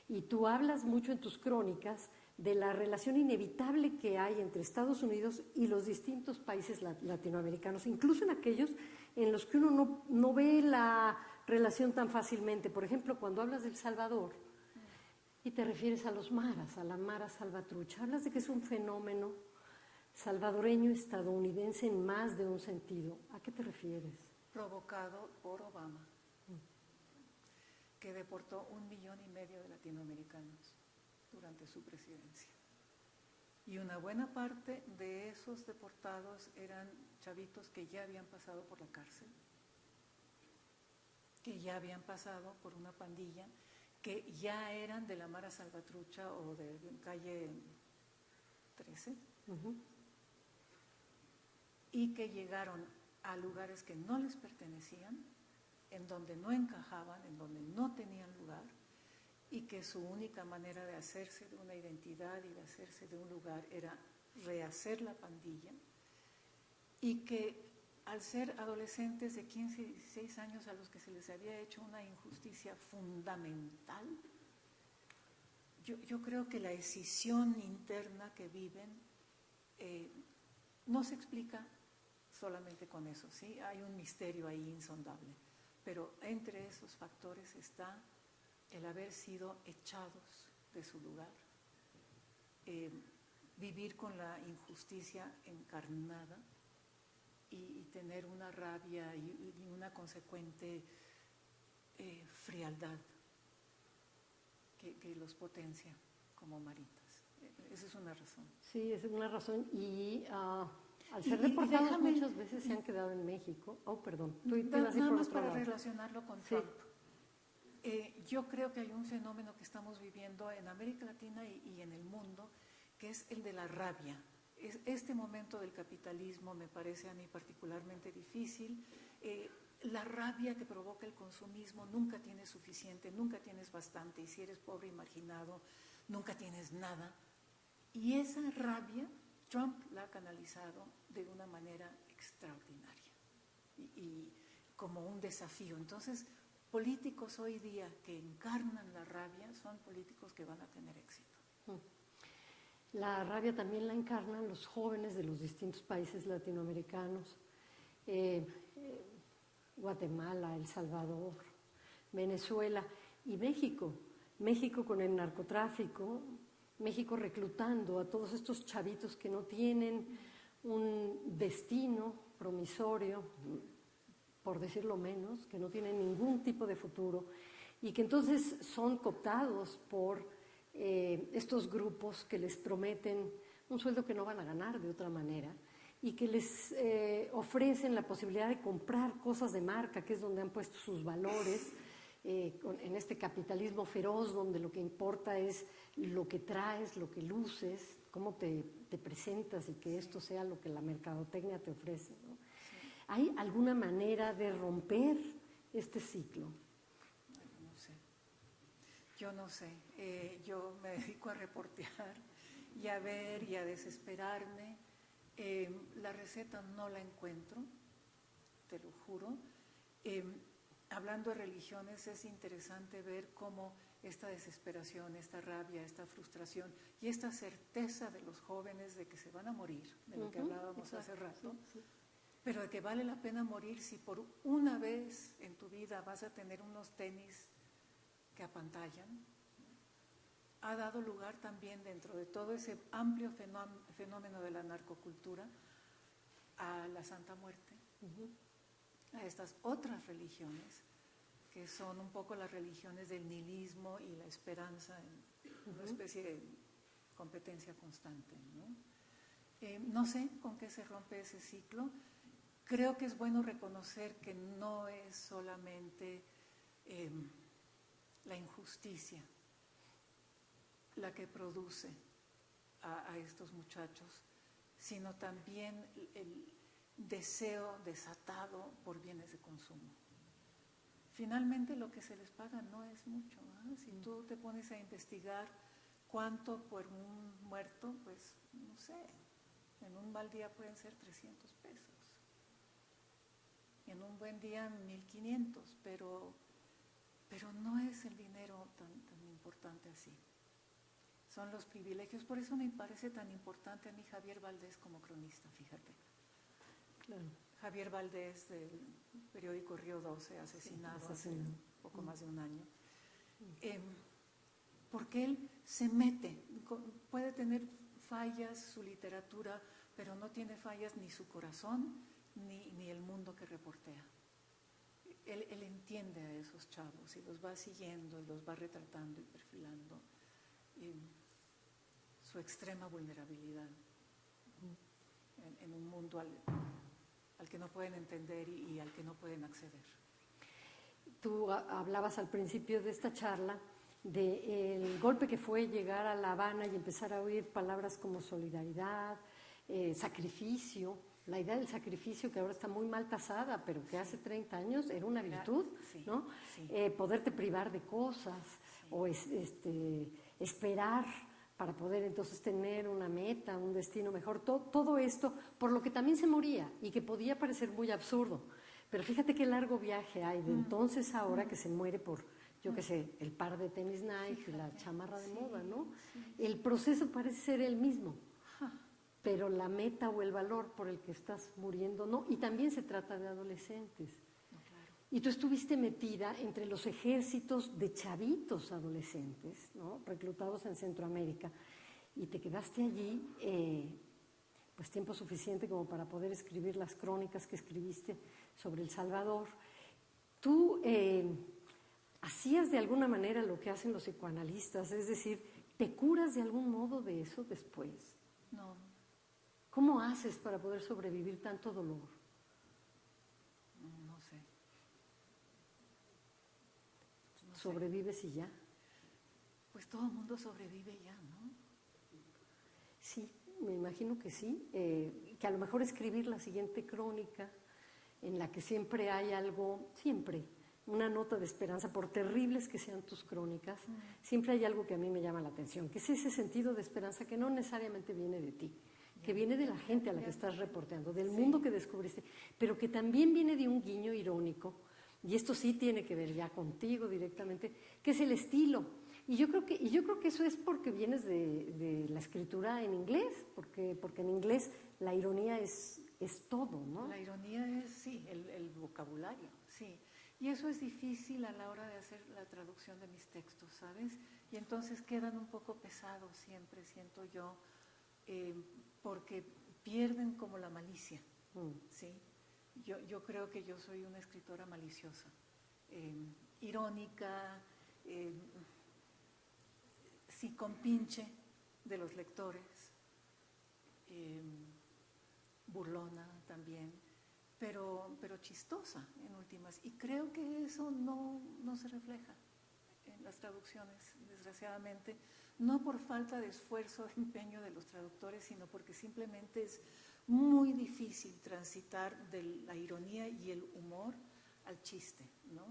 Y tú hablas mucho en tus crónicas de la relación inevitable que hay entre Estados Unidos y los distintos países latinoamericanos, incluso en aquellos en los que uno no ve la relación tan fácilmente. Por ejemplo, cuando hablas de El Salvador y te refieres a los maras, a la mara salvatrucha, hablas de que es un fenómeno salvadoreño estadounidense en más de un sentido. ¿A qué te refieres? Provocado por Obama, que deportó 1,5 millones de latinoamericanos durante su presidencia. Y una buena parte de esos deportados eran chavitos que ya habían pasado por la cárcel, que ya habían pasado por una pandilla, que ya eran de la Mara Salvatrucha o de calle 13, y que llegaron a lugares que no les pertenecían, en donde no encajaban, en donde no tenían lugar, y que su única manera de hacerse de una identidad y de hacerse de un lugar era rehacer la pandilla, y que al ser adolescentes de 15 y 16 años a los que se les había hecho una injusticia fundamental, yo creo que la escisión interna que viven no se explica solamente con eso, ¿sí? Hay un misterio ahí insondable, pero entre esos factores está el haber sido echados de su lugar, vivir con la injusticia encarnada y tener una rabia y una consecuente frialdad que los potencia como maritas. Esa es una razón. Sí, esa es una razón. Y al ser deportados muchas veces se han quedado en México. Oh, perdón. Nada más para relacionarlo con Trump. Yo creo que hay un fenómeno que estamos viviendo en América Latina y en el mundo, que es el de la rabia. Este momento del capitalismo me parece a mí particularmente difícil. La rabia que provoca el consumismo, nunca tienes suficiente, nunca tienes bastante, y si eres pobre y marginado, nunca tienes nada. Y esa rabia, Trump la ha canalizado de una manera extraordinaria y como un desafío. Entonces, políticos hoy día que encarnan la rabia son políticos que van a tener éxito. La rabia también la encarnan los jóvenes de los distintos países latinoamericanos, Guatemala, El Salvador, Venezuela y México. México con el narcotráfico, México reclutando a todos estos chavitos que no tienen un destino promisorio, por decirlo menos, que no tienen ningún tipo de futuro y que entonces son cooptados por estos grupos que les prometen un sueldo que no van a ganar de otra manera y que les ofrecen la posibilidad de comprar cosas de marca, que es donde han puesto sus valores, en este capitalismo feroz donde lo que importa es lo que traes, lo que luces, cómo te presentas y que esto sea lo que la mercadotecnia te ofrece, ¿no? Sí. ¿Hay alguna manera de romper este ciclo? Yo no sé, yo me dedico a reportear y a ver y a desesperarme. La receta no la encuentro. te lo juro. Hablando de religiones, es interesante ver cómo esta desesperación, esta rabia, esta frustración y esta certeza de los jóvenes de que se van a morir, de lo que hablábamos hace rato, pero de que vale la pena morir si por una vez en tu vida vas a tener unos tenis que apantallan, ha dado lugar también dentro de todo ese amplio fenómeno de la narcocultura a la Santa Muerte, a estas otras religiones que son un poco las religiones del nihilismo y la esperanza en una especie de competencia constante, ¿no? No sé con qué se rompe ese ciclo. Creo que es bueno reconocer que no es solamente la injusticia la que produce a estos muchachos, sino también el deseo desatado por bienes de consumo. Finalmente lo que se les paga no es mucho, ¿eh? Si tú te pones a investigar cuánto por un muerto, pues no sé, en un mal día pueden ser 300 pesos, en un buen día 1,500, pero no es el dinero tan importante así. Son los privilegios, por eso me parece tan importante a mí Javier Valdés como cronista, fíjate. Claro. Javier Valdés del periódico Río 12, asesinado hace poco más de un año. Porque él se mete, puede tener fallas su literatura, pero no tiene fallas ni su corazón ni el mundo que reportea. Él entiende a esos chavos y los va siguiendo y los va retratando y perfilando su extrema vulnerabilidad en un mundo al que no pueden entender y al que no pueden acceder. Tú hablabas al principio de esta charla del golpe que fue llegar a La Habana y empezar a oír palabras como solidaridad, sacrificio, la idea del sacrificio que ahora está muy mal tasada, pero que hace 30 años era una virtud, ¿no? Sí. Poderte privar de cosas o esperar para poder entonces tener una meta, un destino mejor, todo esto, por lo que también se moría y que podía parecer muy absurdo. Pero fíjate qué largo viaje hay de entonces a ahora que se muere por, yo qué sé, el par de tenis Nike, la chamarra de moda, ¿no? El proceso parece ser el mismo, pero la meta o el valor por el que estás muriendo no. Y también se trata de adolescentes. Y tú estuviste metida entre los ejércitos de chavitos adolescentes, ¿no? Reclutados en Centroamérica, y te quedaste allí pues tiempo suficiente como para poder escribir las crónicas que escribiste sobre El Salvador. ¿Tú hacías de alguna manera lo que hacen los psicoanalistas? Es decir, ¿te curas de algún modo de eso después? No. ¿Cómo haces para poder sobrevivir tanto dolor? No sé. ¿Sobrevives y ya? Pues todo el mundo sobrevive ya, ¿no? Sí, me imagino que sí. Que a lo mejor escribir la siguiente crónica en la que siempre hay algo, siempre, una nota de esperanza, por terribles que sean tus crónicas, siempre hay algo que a mí me llama la atención, que es ese sentido de esperanza que no necesariamente viene de ti, que viene de la gente a la que estás reporteando, del mundo que descubriste, pero que también viene de un guiño irónico. Y esto sí tiene que ver ya contigo directamente, que es el estilo. Y yo creo que eso es porque vienes de la escritura en inglés, porque en inglés la ironía es todo, ¿no? La ironía es, sí, el vocabulario, sí. Y eso es difícil a la hora de hacer la traducción de mis textos, ¿sabes? Y entonces quedan un poco pesados siempre, siento yo, porque pierden como la malicia, ¿sí? Yo creo que yo soy una escritora maliciosa, irónica, sí, compinche de los lectores, burlona también, pero chistosa en últimas. Y creo que eso no se refleja en las traducciones, desgraciadamente, no por falta de esfuerzo o empeño de los traductores, sino porque simplemente es muy difícil transitar de la ironía y el humor al chiste, ¿no?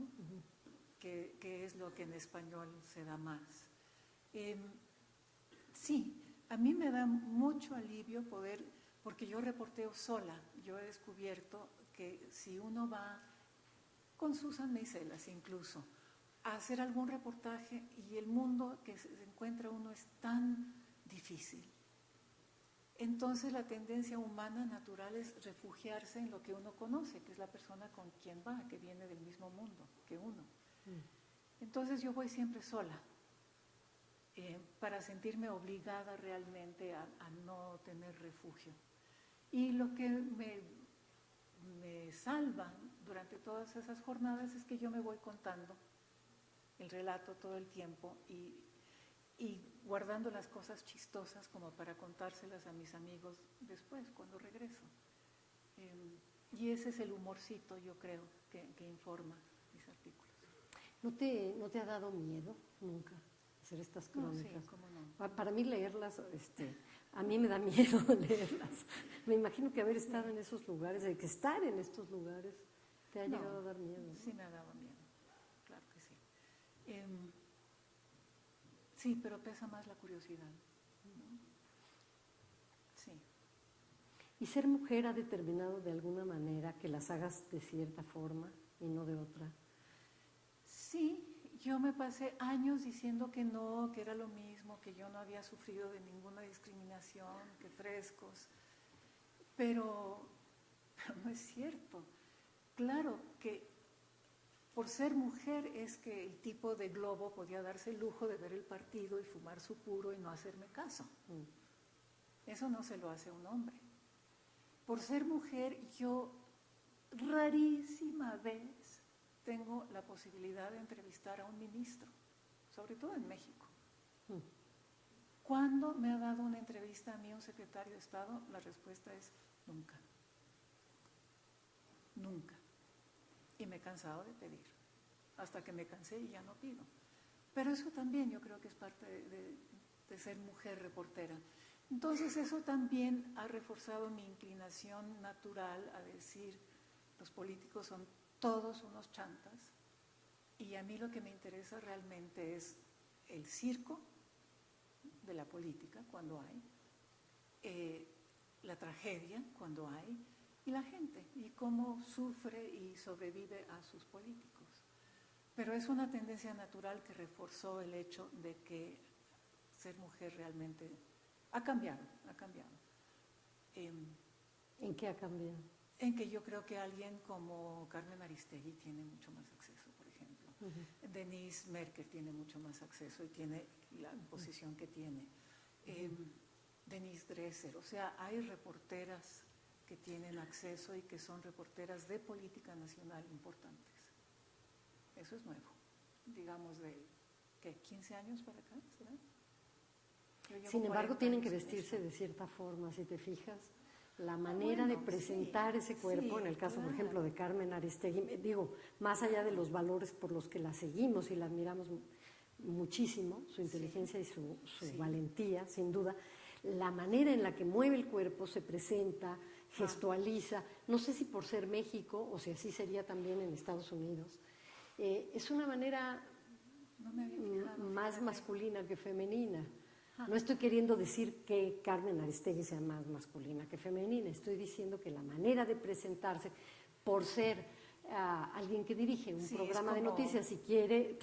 Que es lo que en español se da más. Sí, a mí me da mucho alivio poder, porque yo reporteo sola, yo he descubierto que si uno va con Susan Meiselas incluso a hacer algún reportaje y el mundo que se encuentra uno es tan difícil, entonces la tendencia humana natural es refugiarse en lo que uno conoce, que es la persona con quien va, que viene del mismo mundo que uno. Entonces yo voy siempre sola, para sentirme obligada realmente a no tener refugio. Y lo que me salva durante todas esas jornadas es que yo me voy contando el relato todo el tiempo y guardando las cosas chistosas como para contárselas a mis amigos después, cuando regreso. Y ese es el humorcito, yo creo, que informa mis artículos. ¿No te ha dado miedo nunca hacer estas crónicas? No, sí, cómo no. Para mí leerlas, a mí me da miedo leerlas. Me imagino que haber estado en esos lugares, que estar en estos lugares, te ha llegado a dar miedo, ¿no? Sí me ha dado miedo, claro que sí. Sí, pero pesa más la curiosidad, ¿no? Sí. ¿Y ser mujer ha determinado de alguna manera que las hagas de cierta forma y no de otra? Sí, yo me pasé años diciendo que no, que era lo mismo, que yo no había sufrido de ninguna discriminación, que frescos, pero no es cierto. Claro que por ser mujer es que el tipo de globo podía darse el lujo de ver el partido y fumar su puro y no hacerme caso. Eso no se lo hace a un hombre. Por ser mujer, yo rarísima vez tengo la posibilidad de entrevistar a un ministro, sobre todo en México. ¿Cuándo me ha dado una entrevista a mí un secretario de Estado? La respuesta es nunca. Nunca. Y me he cansado de pedir, hasta que me cansé y ya no pido. Pero eso también yo creo que es parte de ser mujer reportera. Entonces eso también ha reforzado mi inclinación natural a decir, los políticos son todos unos chantas, y a mí lo que me interesa realmente es el circo de la política, cuando hay, la tragedia, cuando hay, y la gente, y cómo sufre y sobrevive a sus políticos. Pero es una tendencia natural que reforzó el hecho de que ser mujer realmente ha cambiado. ¿En qué ha cambiado? En que yo creo que alguien como Carmen Aristegui tiene mucho más acceso, por ejemplo. Denise Merker tiene mucho más acceso y tiene la posición que tiene. Denise Dresser, o sea, hay reporteras que tienen acceso y que son reporteras de política nacional importantes. Eso es nuevo, digamos de, ¿qué? 15 años para acá, ¿será? Sin embargo, tienen que vestirse de cierta forma, si te fijas. La manera de presentar ese cuerpo, en el caso, por ejemplo, de Carmen Aristegui, digo, más allá de los valores por los que la seguimos y la admiramos muchísimo, su inteligencia y su valentía, sin duda, la manera en la que mueve el cuerpo, se presenta, gestualiza, no sé si por ser México o si así sería también en Estados Unidos, es una manera más masculina que femenina. No estoy queriendo decir que Carmen Aristegui sea más masculina que femenina, estoy diciendo que la manera de presentarse, por ser alguien que dirige un programa de noticias y quiere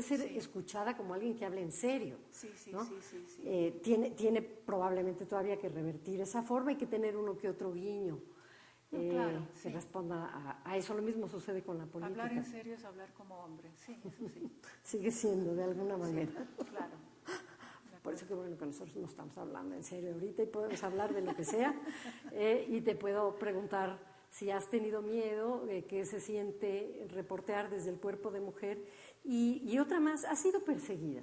ser escuchada como alguien que habla en serio, ¿no? Tiene probablemente todavía que revertir esa forma y que tener uno que otro guiño que responda a eso. Lo mismo sucede con la política. Hablar en serio es hablar como hombre, sí, eso sí. Sigue siendo, de alguna manera. Claro. Por eso que bueno que nosotros no estamos hablando en serio ahorita y podemos hablar de lo que sea, y te puedo preguntar si has tenido miedo, qué se siente reportear desde el cuerpo de mujer, y otra más, ¿has sido perseguida?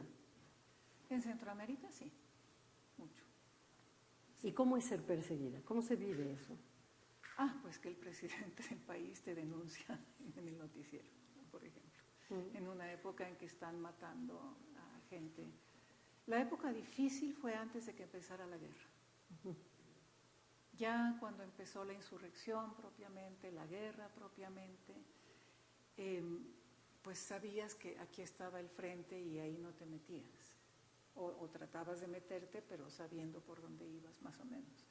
En Centroamérica sí, mucho. ¿Y cómo es ser perseguida? ¿Cómo se vive eso? Pues que el presidente del país te denuncia en el noticiero, por ejemplo, en una época en que están matando a gente. La época difícil fue antes de que empezara la guerra. Ya cuando empezó la insurrección propiamente, la guerra propiamente, pues sabías que aquí estaba el frente y ahí no te metías. O tratabas de meterte, pero sabiendo por dónde ibas, más o menos.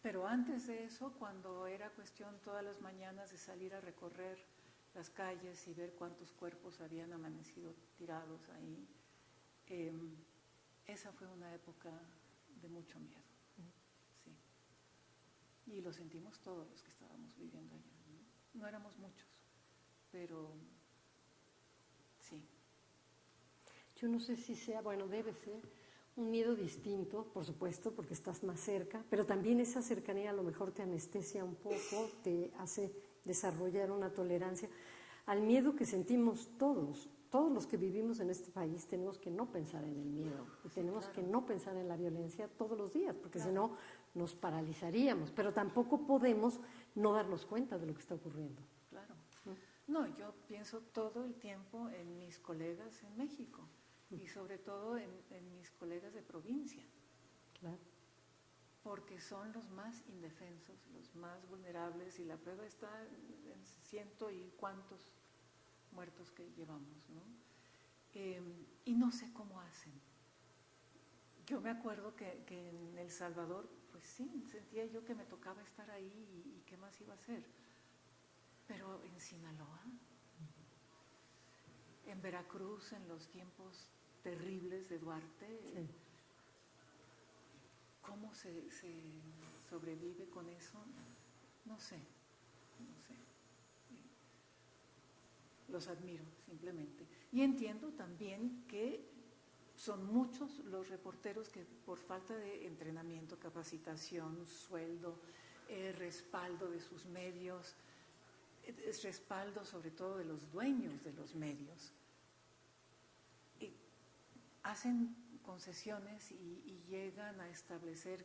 Pero antes de eso, cuando era cuestión todas las mañanas de salir a recorrer las calles y ver cuántos cuerpos habían amanecido tirados ahí, esa fue una época de mucho miedo. Sí. Y lo sentimos todos los que estábamos viviendo allá. No éramos muchos, pero sí. Yo no sé si sea, bueno, debe ser un miedo distinto, por supuesto, porque estás más cerca, pero también esa cercanía a lo mejor te anestesia un poco, te hace desarrollar una tolerancia al miedo que sentimos todos. Todos los que vivimos en este país tenemos que no pensar en el miedo y tenemos que no pensar en la violencia todos los días, porque si no nos paralizaríamos, pero tampoco podemos no darnos cuenta de lo que está ocurriendo. Claro. No, yo pienso todo el tiempo en mis colegas en México y sobre todo en mis colegas de provincia. Claro. Porque son los más indefensos, los más vulnerables, y la prueba está en ciento y cuantos muertos que llevamos, ¿no? Y no sé cómo hacen. Yo me acuerdo que en El Salvador, pues sí, sentía yo que me tocaba estar ahí y qué más iba a hacer. Pero en Sinaloa, en Veracruz, en los tiempos terribles de Duarte, sí. ¿Cómo se sobrevive con eso? No sé. Los admiro, simplemente. Y entiendo también que son muchos los reporteros que por falta de entrenamiento, capacitación, sueldo, respaldo de sus medios, respaldo sobre todo de los dueños de los medios, hacen concesiones y llegan a establecer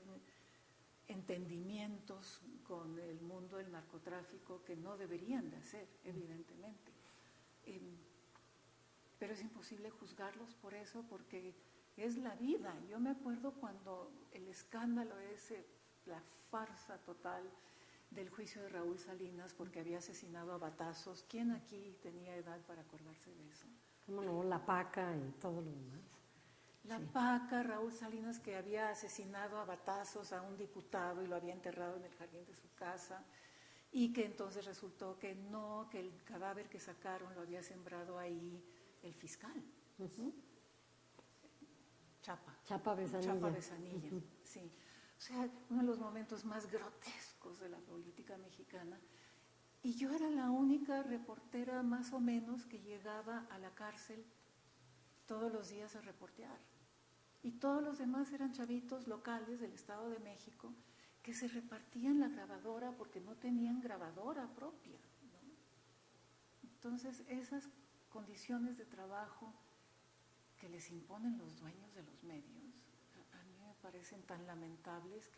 entendimientos con el mundo del narcotráfico que no deberían de hacer, evidentemente. Pero es imposible juzgarlos por eso, porque es la vida. Yo me acuerdo cuando el escándalo ese, la farsa total del juicio de Raúl Salinas porque había asesinado a batazos. ¿Quién aquí tenía edad para acordarse de eso? ¿Cómo no? La Paca y todo lo demás. La Paca, Raúl Salinas, que había asesinado a batazos a un diputado y lo había enterrado en el jardín de su casa, y que entonces resultó que no, que el cadáver que sacaron lo había sembrado ahí el fiscal. Chapa Besanilla. Sí. O sea, uno de los momentos más grotescos de la política mexicana. Y yo era la única reportera más o menos que llegaba a la cárcel todos los días a reportear. Y todos los demás eran chavitos locales del Estado de México que se repartían la grabadora porque no tenían grabadora propia, ¿no? Entonces, esas condiciones de trabajo que les imponen los dueños de los medios, a mí me parecen tan lamentables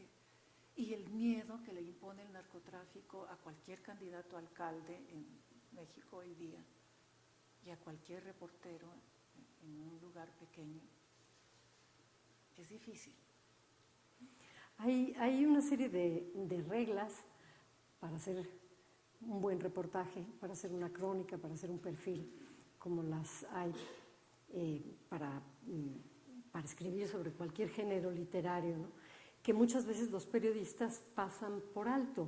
y el miedo que le impone el narcotráfico a cualquier candidato a alcalde en México hoy día y a cualquier reportero en un lugar pequeño, es difícil. Hay una serie de reglas para hacer un buen reportaje, para hacer una crónica, para hacer un perfil, como las hay para escribir sobre cualquier género literario, ¿no? Que muchas veces los periodistas pasan por alto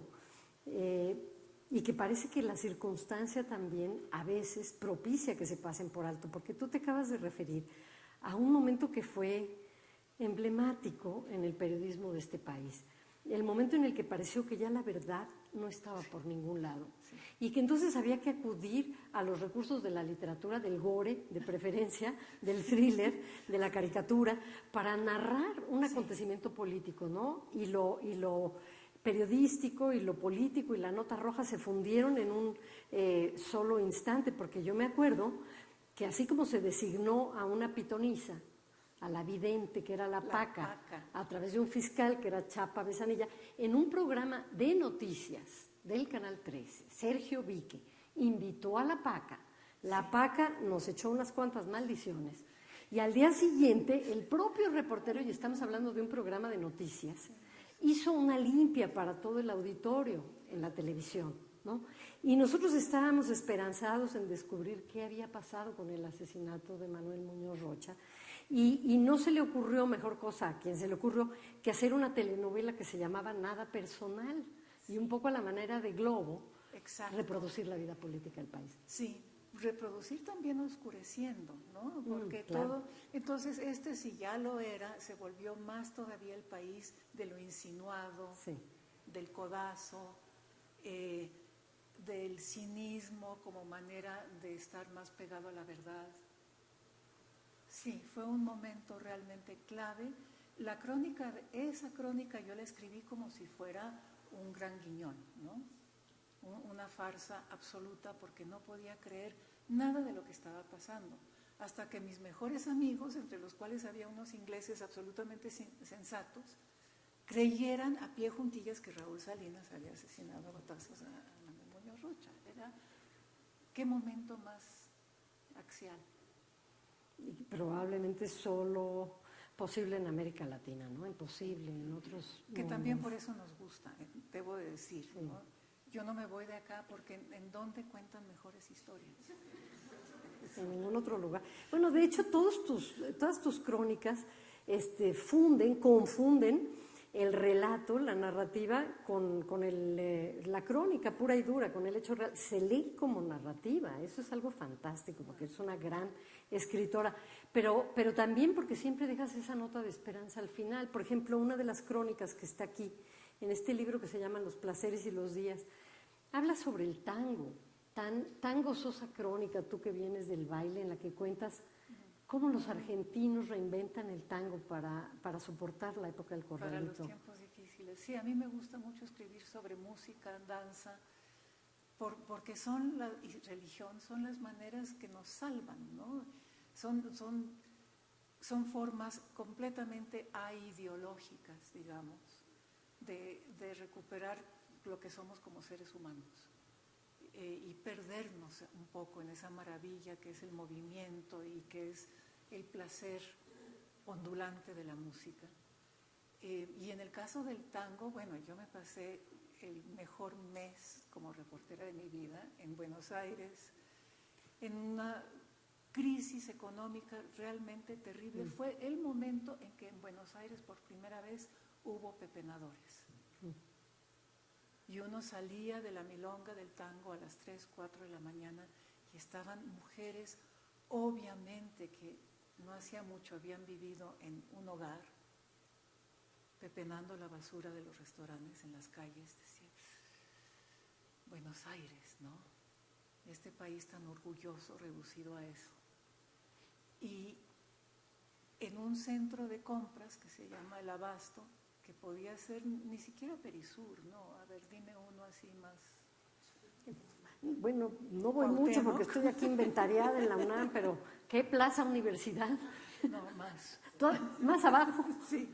y que parece que la circunstancia también a veces propicia que se pasen por alto, porque tú te acabas de referir a un momento que fue emblemático en el periodismo de este país, el momento en el que pareció que ya la verdad no estaba por ningún lado y que entonces había que acudir a los recursos de la literatura, del gore, de preferencia, del thriller, de la caricatura, para narrar un acontecimiento político, ¿no? Y lo periodístico y lo político y la nota roja se fundieron en un solo instante, porque yo me acuerdo que así como se designó a una pitonisa, a la vidente, que era la Paca, a través de un fiscal, que era Chapa Besanilla, en un programa de noticias del Canal 13, Sergio Vique invitó a la Paca. La Paca nos echó unas cuantas maldiciones. Y al día siguiente, el propio reportero, y estamos hablando de un programa de noticias, hizo una limpia para todo el auditorio en la televisión. ¿no? Y nosotros estábamos esperanzados en descubrir qué había pasado con el asesinato de Manuel Muñoz Rocha, y no se le ocurrió mejor cosa a quien se le ocurrió que hacer una telenovela que se llamaba Nada Personal, y un poco a la manera de Globo, Exacto. reproducir la vida política del país. Sí, reproducir también oscureciendo, ¿no? Porque claro. todo, entonces si ya lo era, se volvió más todavía el país de lo insinuado, Sí. del codazo, del cinismo como manera de estar más pegado a la verdad. Sí, fue un momento realmente clave. Esa crónica yo la escribí como si fuera un gran guiñón, ¿no? Una farsa absoluta, porque no podía creer nada de lo que estaba pasando, hasta que mis mejores amigos, entre los cuales había unos ingleses absolutamente sensatos, creyeran a pie juntillas que Raúl Salinas había asesinado a batazos a Manuel Muñoz Rocha. ¿Qué momento más axial? Y probablemente solo posible en América Latina, ¿no? Imposible en otros. Que también por eso nos gusta, debo de decir, sí. ¿No? Yo no me voy de acá porque ¿en dónde cuentan mejores historias? En ningún otro lugar. Bueno, de hecho, todas tus crónicas confunden el relato, la narrativa, con la crónica pura y dura, con el hecho real. Se lee como narrativa, eso es algo fantástico, porque es una gran escritora, pero también porque siempre dejas esa nota de esperanza al final. Por ejemplo, una de las crónicas que está aquí, en este libro que se llama Los placeres y los días, habla sobre el tango, tan gozosa crónica, tú que vienes del baile, en la que cuentas cómo los argentinos reinventan el tango para soportar la época del corralito. Para los tiempos difíciles. Sí, a mí me gusta mucho escribir sobre música, danza, porque y religión son las maneras que nos salvan, ¿no? Son formas completamente aideológicas, digamos, de recuperar lo que somos como seres humanos. Y perdernos un poco en esa maravilla que es el movimiento y que es el placer ondulante de la música. Y en el caso del tango, bueno, yo me pasé el mejor mes como reportera de mi vida en Buenos Aires, en una crisis económica realmente terrible. Fue el momento en que en Buenos Aires por primera vez hubo pepenadores. Y uno salía de la milonga del tango a las 3, 4 de la mañana y estaban mujeres, obviamente que no hacía mucho habían vivido en un hogar, pepenando la basura de los restaurantes en las calles. Decía, Buenos Aires, ¿no? Este país tan orgulloso, reducido a eso. Y en un centro de compras que se llama El Abasto, que podía ser ni siquiera Perisur, ¿no? A ver, dime uno así más. Bueno, no voy mucho porque estoy aquí inventariada en la UNAM, pero ¿qué Plaza Universidad? No, más. Más abajo. Sí.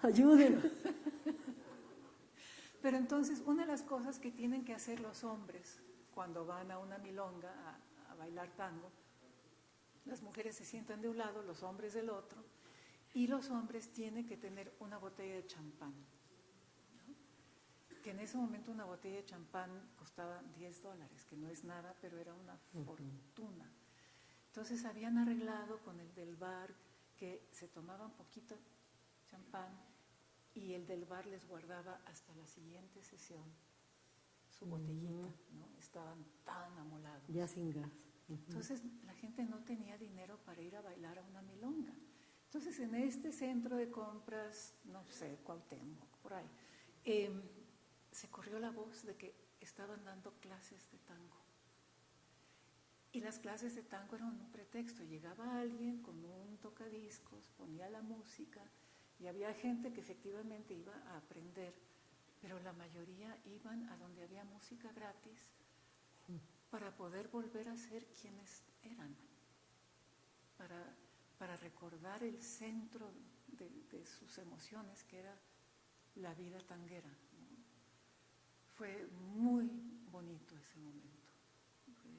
Ayuden. Pero entonces, una de las cosas que tienen que hacer los hombres cuando van a una milonga a bailar tango, las mujeres se sientan de un lado, los hombres del otro, y los hombres tienen que tener una botella de champán, ¿no? Que en ese momento una botella de champán costaba $10, que no es nada, pero era una fortuna. Entonces habían arreglado con el del bar que se tomaban poquito champán y el del bar les guardaba hasta la siguiente sesión su botellita, ¿no? Estaban tan amolados. Ya sin gas. Entonces la gente no tenía dinero para ir a bailar a una milonga. Entonces en este centro de compras, no sé, Cuauhtémoc, por ahí, se corrió la voz de que estaban dando clases de tango. Y las clases de tango eran un pretexto. Llegaba alguien con un tocadiscos, ponía la música y había gente que efectivamente iba a aprender, pero la mayoría iban a donde había música gratis para poder volver a ser quienes eran, para recordar el centro de sus emociones, que era la vida tanguera, ¿no? Fue muy bonito ese momento, fue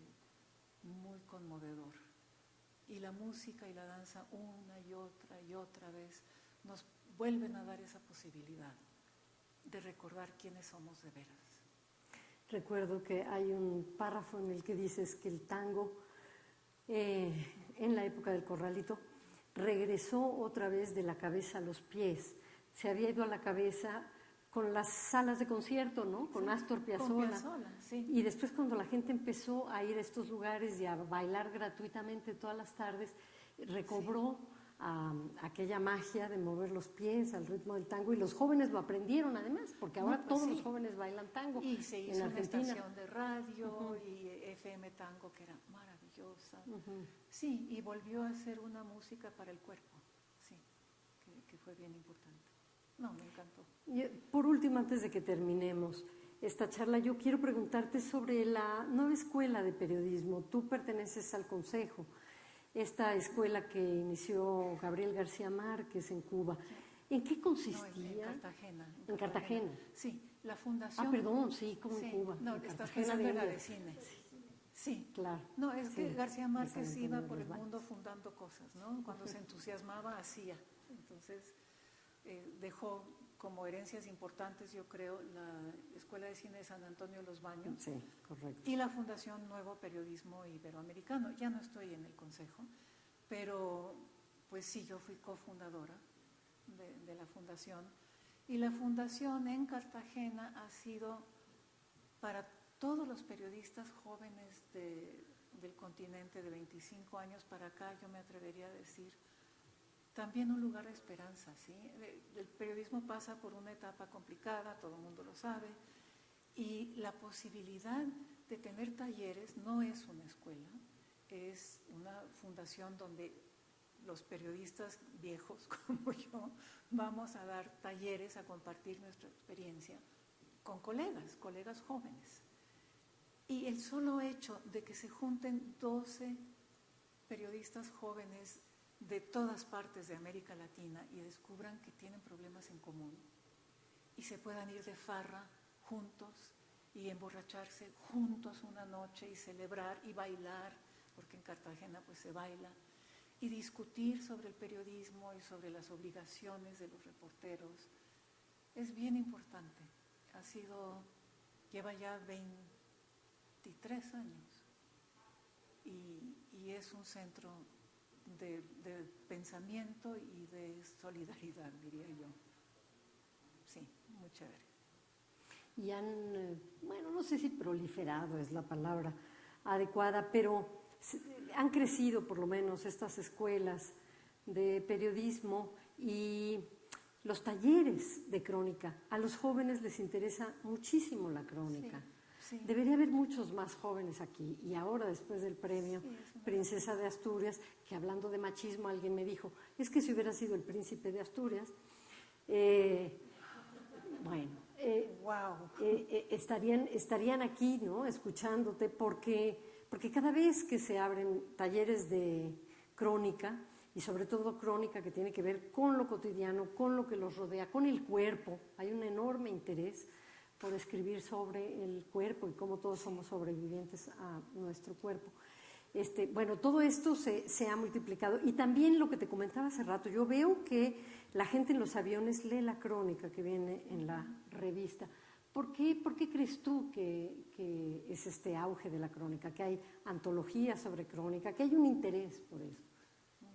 muy conmovedor. Y la música y la danza una y otra vez nos vuelven a dar esa posibilidad de recordar quiénes somos de veras. recuerdo que hay un párrafo en el que dices que el tango, en la época del corralito, regresó otra vez de la cabeza a los pies. Se había ido a la cabeza con las salas de concierto, ¿no? Con Astor Piazzolla. Sí. Y después cuando la gente empezó a ir a estos lugares y a bailar gratuitamente todas las tardes, recobró aquella magia de mover los pies al ritmo del tango, y los jóvenes lo aprendieron además, porque ahora todos los jóvenes bailan tango. Y se hizo en una Argentina. estación de radio y FM Tango, que era maravillosa. Sí, y volvió a hacer una música para el cuerpo, sí, que fue bien importante. No, me encantó. Y, por último, antes de que terminemos esta charla, yo quiero preguntarte sobre la nueva escuela de periodismo. Tú perteneces al Consejo, esta escuela que inició Gabriel García Márquez en Cuba. ¿En qué consistía? No, en Cartagena. En Cartagena. Sí, la fundación... perdón, sí, como en Cuba. No, en estás Cartagena pensando en la de de cine. Sí. Claro. No, es que García Márquez San iba Antonio por de el los mundo fundando cosas, ¿no? Cuando se entusiasmaba, hacía. Entonces, dejó como herencias importantes, yo creo, la Escuela de Cine de San Antonio de los Baños. Sí, correcto. Y la Fundación Nuevo Periodismo Iberoamericano. Ya no estoy en el consejo, pero pues sí, yo fui cofundadora de la fundación. Y la fundación en Cartagena ha sido para todos los periodistas jóvenes del continente de 25 años para acá, yo me atrevería a decir, también un lugar de esperanza, ¿sí? El periodismo pasa por una etapa complicada, todo el mundo lo sabe, y la posibilidad de tener talleres no es una escuela, es una fundación donde los periodistas viejos como yo vamos a dar talleres, a compartir nuestra experiencia con colegas jóvenes. Y el solo hecho de que se junten 12 periodistas jóvenes de todas partes de América Latina y descubran que tienen problemas en común y se puedan ir de farra juntos y emborracharse juntos una noche y celebrar y bailar, porque en Cartagena pues se baila, y discutir sobre el periodismo y sobre las obligaciones de los reporteros, es bien importante. Lleva ya 23 años y es un centro de pensamiento y de solidaridad, diría yo. Sí, muy chévere. Y bueno, no sé si proliferado es la palabra adecuada, pero han crecido por lo menos estas escuelas de periodismo y los talleres de crónica. A los jóvenes les interesa muchísimo la crónica. Sí. Debería haber muchos más jóvenes aquí. Y ahora, después del premio Princesa de Asturias, que hablando de machismo alguien me dijo, es que si hubiera sido el príncipe de Asturias, estarían aquí, ¿no?, escuchándote, porque cada vez que se abren talleres de crónica, y sobre todo crónica que tiene que ver con lo cotidiano, con lo que los rodea, con el cuerpo, hay un enorme interés por escribir sobre el cuerpo y cómo todos somos sobrevivientes a nuestro cuerpo. Bueno, todo esto se ha multiplicado. Y también lo que te comentaba hace rato, yo veo que la gente en los aviones lee la crónica que viene en la revista. ¿Por qué crees tú que es este auge de la crónica, que hay antologías sobre crónica, que hay un interés por eso?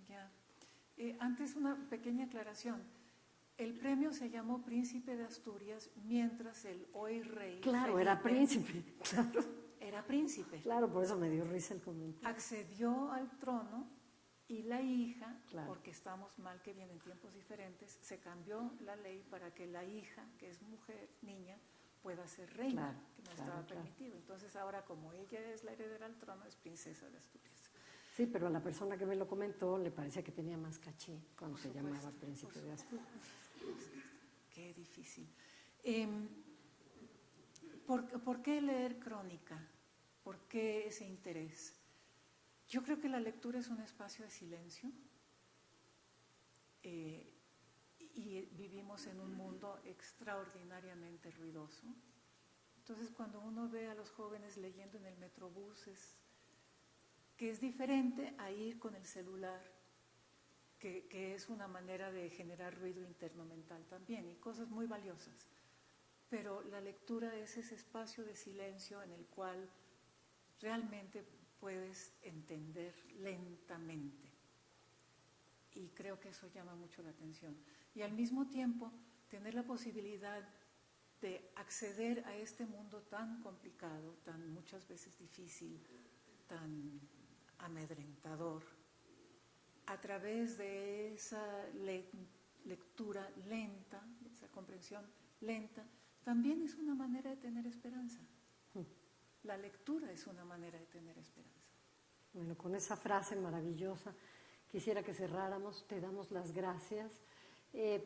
Ya. Antes una pequeña aclaración. El premio se llamó Príncipe de Asturias, mientras el hoy rey Claro, Felipe, era príncipe, claro. Era príncipe. Claro, por eso me dio risa el comentario. Accedió al trono y la hija, Claro. porque estamos mal que vienen tiempos diferentes, se cambió la ley para que la hija, que es mujer, niña, pueda ser reina, Claro, que no claro, estaba claro. permitido. Entonces ahora, como ella es la heredera al trono, es princesa de Asturias. Sí, pero a la persona que me lo comentó le parecía que tenía más caché cuando Por se supuesto, llamaba príncipe por de Asturias. Qué difícil. ¿Por qué leer crónica? ¿Por qué ese interés? Yo creo que la lectura es un espacio de silencio y vivimos en un mundo extraordinariamente ruidoso. Entonces, cuando uno ve a los jóvenes leyendo en el metrobús, que es diferente a ir con el celular, que es una manera de generar ruido interno mental también, y cosas muy valiosas. pero la lectura es ese espacio de silencio en el cual realmente puedes entender lentamente. Y creo que eso llama mucho la atención. Y al mismo tiempo, tener la posibilidad de acceder a este mundo tan complicado, tan muchas veces difícil, tan amedrentador, a través de esa lectura lenta, esa comprensión lenta, también es una manera de tener esperanza. La lectura es una manera de tener esperanza. Bueno, con esa frase maravillosa quisiera que cerráramos. Te damos las gracias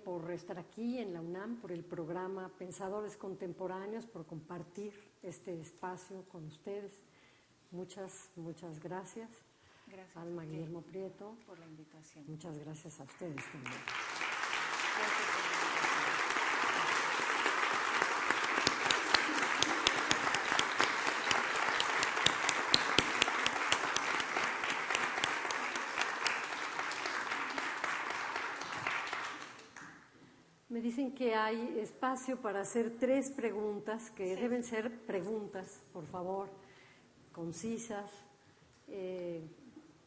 por estar aquí en la UNAM, por el programa Pensadores Contemporáneos, por compartir este espacio con ustedes. Muchas gracias. Gracias Alma Guillermo Prieto. Por la invitación. Muchas gracias a ustedes también. Gracias por la invitación. Me dicen que hay espacio para hacer 3 preguntas, que deben ser preguntas, por favor, concisas,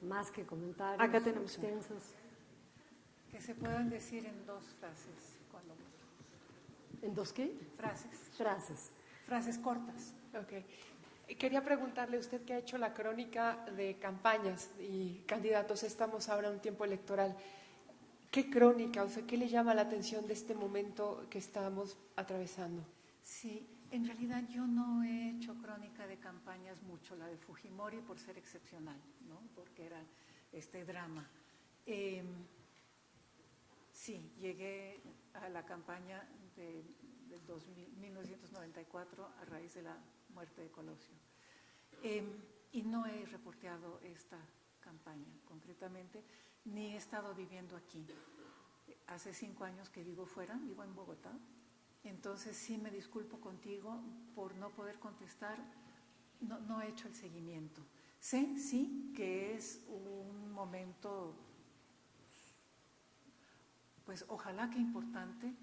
más que comentarios Acá tenemos extensos. Que se puedan decir en 2 frases, cuando mucho. ¿En 2 qué? Frases. Frases cortas. Ok. Quería preguntarle, usted que ha hecho la crónica de campañas y candidatos, estamos ahora en un tiempo electoral. ¿Qué crónica, o sea, qué le llama la atención de este momento que estamos atravesando? Sí, en realidad yo no he hecho crónica de campañas mucho, la de Fujimori por ser excepcional, ¿no? Porque era este drama. Sí, llegué a la campaña del 1994 a raíz de la muerte de Colosio. Y no he reporteado esta campaña concretamente, ni he estado viviendo aquí. Hace 5 años que vivo fuera, vivo en Bogotá. Entonces sí me disculpo contigo por no poder contestar, no he hecho el seguimiento. Sé, sí, que es un momento, pues ojalá que importante,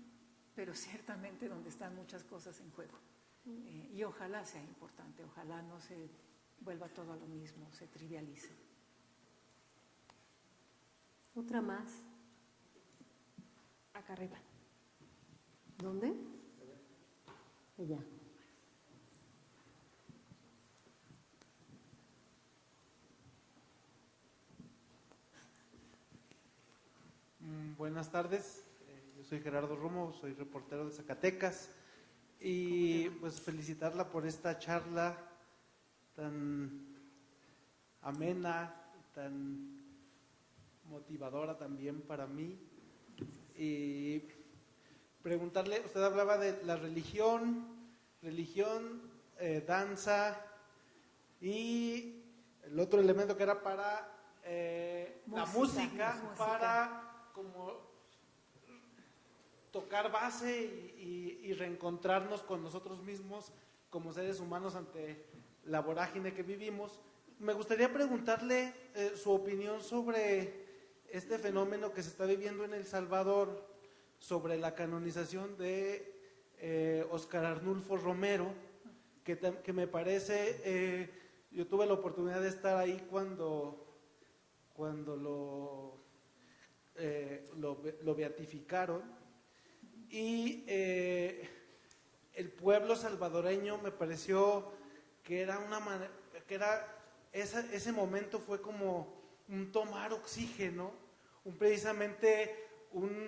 pero ciertamente donde están muchas cosas en juego. Y ojalá sea importante, ojalá no se vuelva todo a lo mismo, se trivialice. ¿Otra más? Acá arriba. ¿Dónde? Allá. Buenas tardes, yo soy Gerardo Romo, soy reportero de Zacatecas y pues felicitarla por esta charla tan amena, tan motivadora también para mí. Y preguntarle, usted hablaba de la religión, danza y el otro elemento que era para la música, para como tocar base y reencontrarnos con nosotros mismos como seres humanos ante la vorágine que vivimos. Me gustaría preguntarle su opinión sobre este fenómeno que se está viviendo en El Salvador, sobre la canonización de Óscar Arnulfo Romero, que me parece, yo tuve la oportunidad de estar ahí cuando lo beatificaron, y el pueblo salvadoreño me pareció que era una manera, ese momento fue como un tomar oxígeno, precisamente un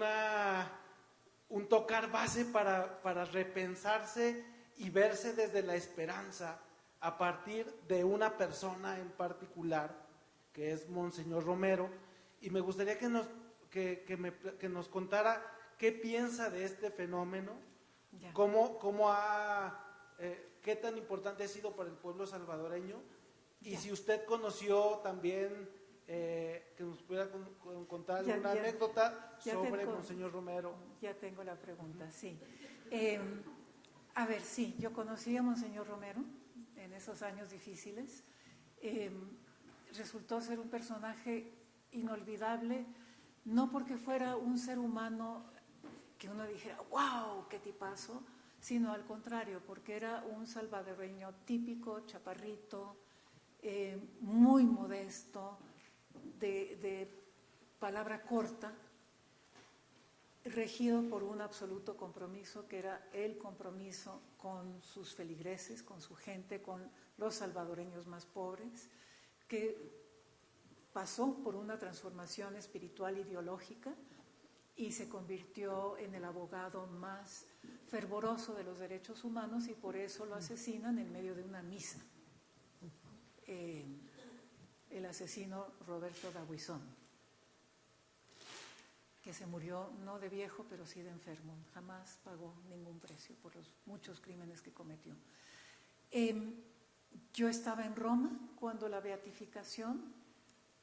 tocar base para repensarse y verse desde la esperanza a partir de una persona en particular, que es Monseñor Romero, y me gustaría que nos contara qué piensa de este fenómeno, qué tan importante ha sido para el pueblo salvadoreño, y si usted conoció también, que nos pudiera contar una anécdota sobre Monseñor Romero. Ya tengo la pregunta, sí. A ver, sí, yo conocí a Monseñor Romero en esos años difíciles. Resultó ser un personaje inolvidable, no porque fuera un ser humano que uno dijera, wow, qué tipazo, sino al contrario, porque era un salvadoreño típico, chaparrito, muy modesto, de palabra corta, regido por un absoluto compromiso, que era el compromiso con sus feligreses, con su gente, con los salvadoreños más pobres, que pasó por una transformación espiritual ideológica y se convirtió en el abogado más fervoroso de los derechos humanos, y por eso lo asesinan en medio de una misa. El asesino Roberto Dabuizón, que se murió no de viejo, pero sí de enfermo. Jamás pagó ningún precio por los muchos crímenes que cometió. Yo estaba en Roma cuando la beatificación,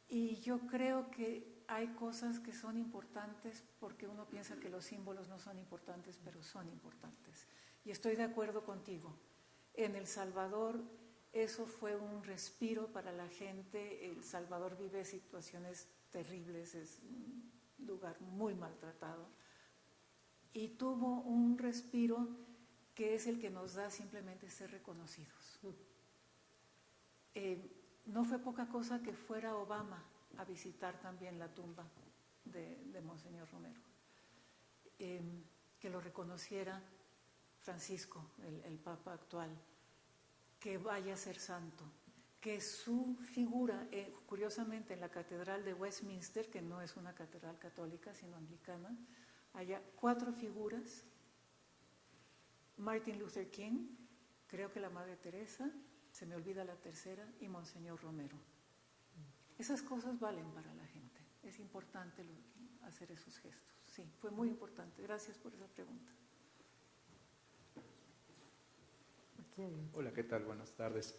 y yo creo que hay cosas que son importantes porque uno piensa que los símbolos no son importantes, pero son importantes. Y estoy de acuerdo contigo. En El Salvador eso fue un respiro para la gente. El Salvador vive situaciones terribles, es un lugar muy maltratado. Y tuvo un respiro que es el que nos da simplemente ser reconocidos. No fue poca cosa que fuera Obama a visitar también la tumba de Monseñor Romero, que lo reconociera Francisco, el Papa actual, que vaya a ser santo, que su figura, curiosamente en la Catedral de Westminster, que no es una catedral católica sino anglicana, haya 4 figuras: Martin Luther King, creo que la Madre Teresa, se me olvida la tercera, y Monseñor Romero. Esas cosas valen para la gente. Es importante hacer esos gestos. Sí, fue muy importante. Gracias por esa pregunta. Hola, ¿qué tal? Buenas tardes.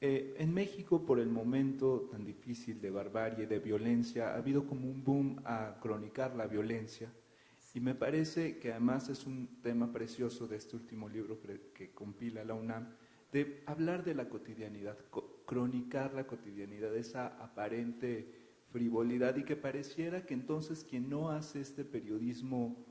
En México, por el momento tan difícil de barbarie, de violencia, ha habido como un boom a cronicar la violencia, y me parece que además es un tema precioso de este último libro que compila la UNAM, de hablar de la cotidianidad, cronicar la cotidianidad, esa aparente frivolidad, y que pareciera que entonces quien no hace este periodismo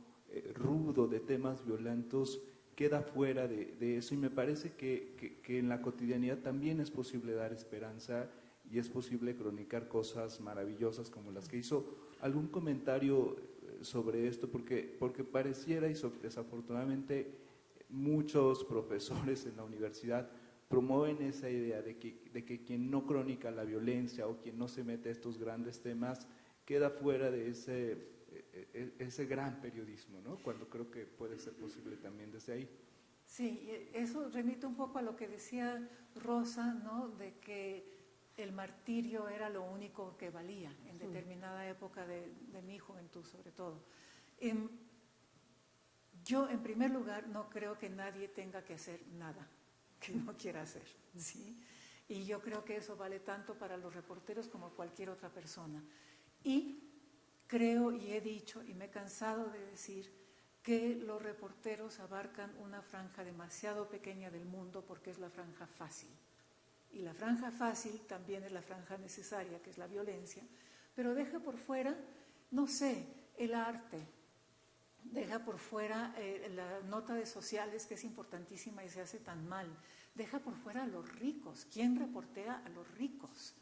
rudo de temas violentos queda fuera de eso, y me parece que en la cotidianidad también es posible dar esperanza y es posible cronicar cosas maravillosas como las que hizo. ¿Algún comentario sobre esto? Porque pareciera, y desafortunadamente muchos profesores en la universidad promueven esa idea de que quien no crónica la violencia o quien no se mete a estos grandes temas queda fuera de ese gran periodismo, ¿no? Cuando creo que puede ser posible también desde ahí. Sí, eso remite un poco a lo que decía Rosa, ¿no? De que el martirio era lo único que valía en determinada época de mi juventud, sobre todo. Yo, en primer lugar, no creo que nadie tenga que hacer nada que no quiera hacer, ¿sí? Y yo creo que eso vale tanto para los reporteros como cualquier otra persona. Y creo, y he dicho, y me he cansado de decir, que los reporteros abarcan una franja demasiado pequeña del mundo, porque es la franja fácil. Y la franja fácil también es la franja necesaria, que es la violencia, pero deja por fuera, no sé, el arte, deja por fuera la nota de sociales, que es importantísima y se hace tan mal, deja por fuera a los ricos. ¿Quién reportea a los ricos?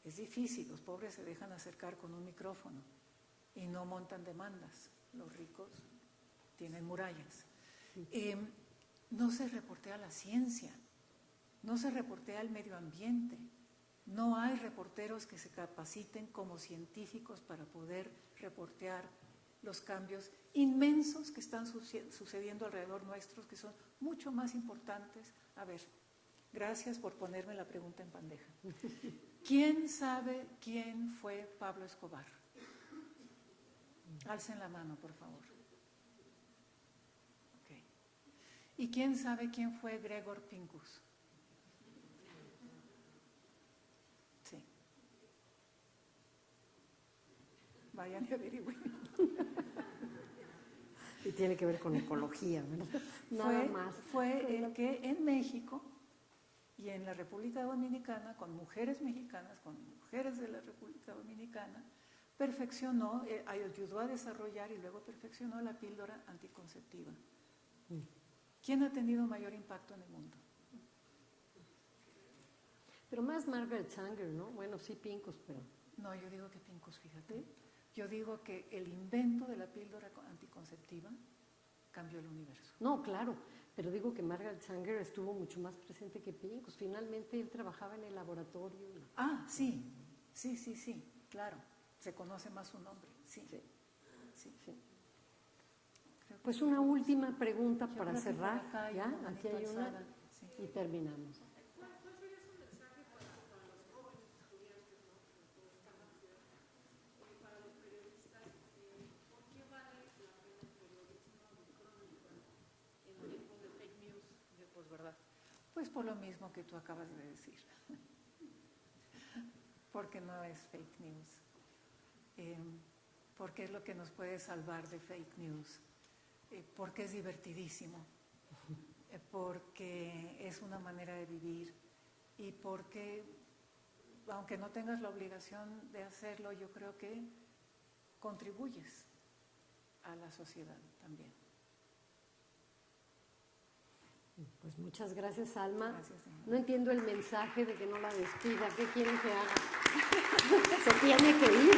Es difícil, los pobres se dejan acercar con un micrófono y no montan demandas. Los ricos tienen murallas. No se reportea la ciencia, no se reportea el medio ambiente, no hay reporteros que se capaciten como científicos para poder reportear los cambios inmensos que están sucediendo alrededor nuestros, que son mucho más importantes. A ver, gracias por ponerme la pregunta en bandeja. ¿Quién sabe quién fue Pablo Escobar? Alcen la mano, por favor. Okay. ¿Y quién sabe quién fue Gregor Pincus? Sí. Vayan y averigüen. Y tiene que ver con ecología, ¿verdad? Nada más. Fue el que en México y en la República Dominicana, con mujeres mexicanas, con mujeres de la República Dominicana, perfeccionó, ayudó a desarrollar y luego perfeccionó la píldora anticonceptiva. ¿Quién ha tenido mayor impacto en el mundo? Pero más Margaret Sanger, ¿no? Bueno, sí, Pincus, pero... No, yo digo que Pincus, fíjate. Yo digo que el invento de la píldora anticonceptiva cambió el universo. No, claro, pero digo que Margaret Sanger estuvo mucho más presente que Pincus. Finalmente él trabajaba en el laboratorio. Ah, sí, claro. Se conoce más su nombre, sí. Pues una última pregunta para creo que cerrar, por acá hay ¿ya? una Aquí hay manito una alzada, sí. y terminamos. ¿Cuál sería su mensaje para los jóvenes estudiantes, ¿no? Para los periodistas, ¿por qué vale la pena el periodismo de crónica en tiempos de fake news, de posverdad? Pues por lo mismo que tú acabas de decir. Porque no es fake news. Porque es lo que nos puede salvar de fake news. Porque es divertidísimo. Porque es una manera de vivir. Y porque, aunque no tengas la obligación de hacerlo, yo creo que contribuyes a la sociedad también. Pues muchas gracias, Alma. Gracias, no entiendo el mensaje de que no la despida. ¿Qué quieren que haga? Se tiene que ir.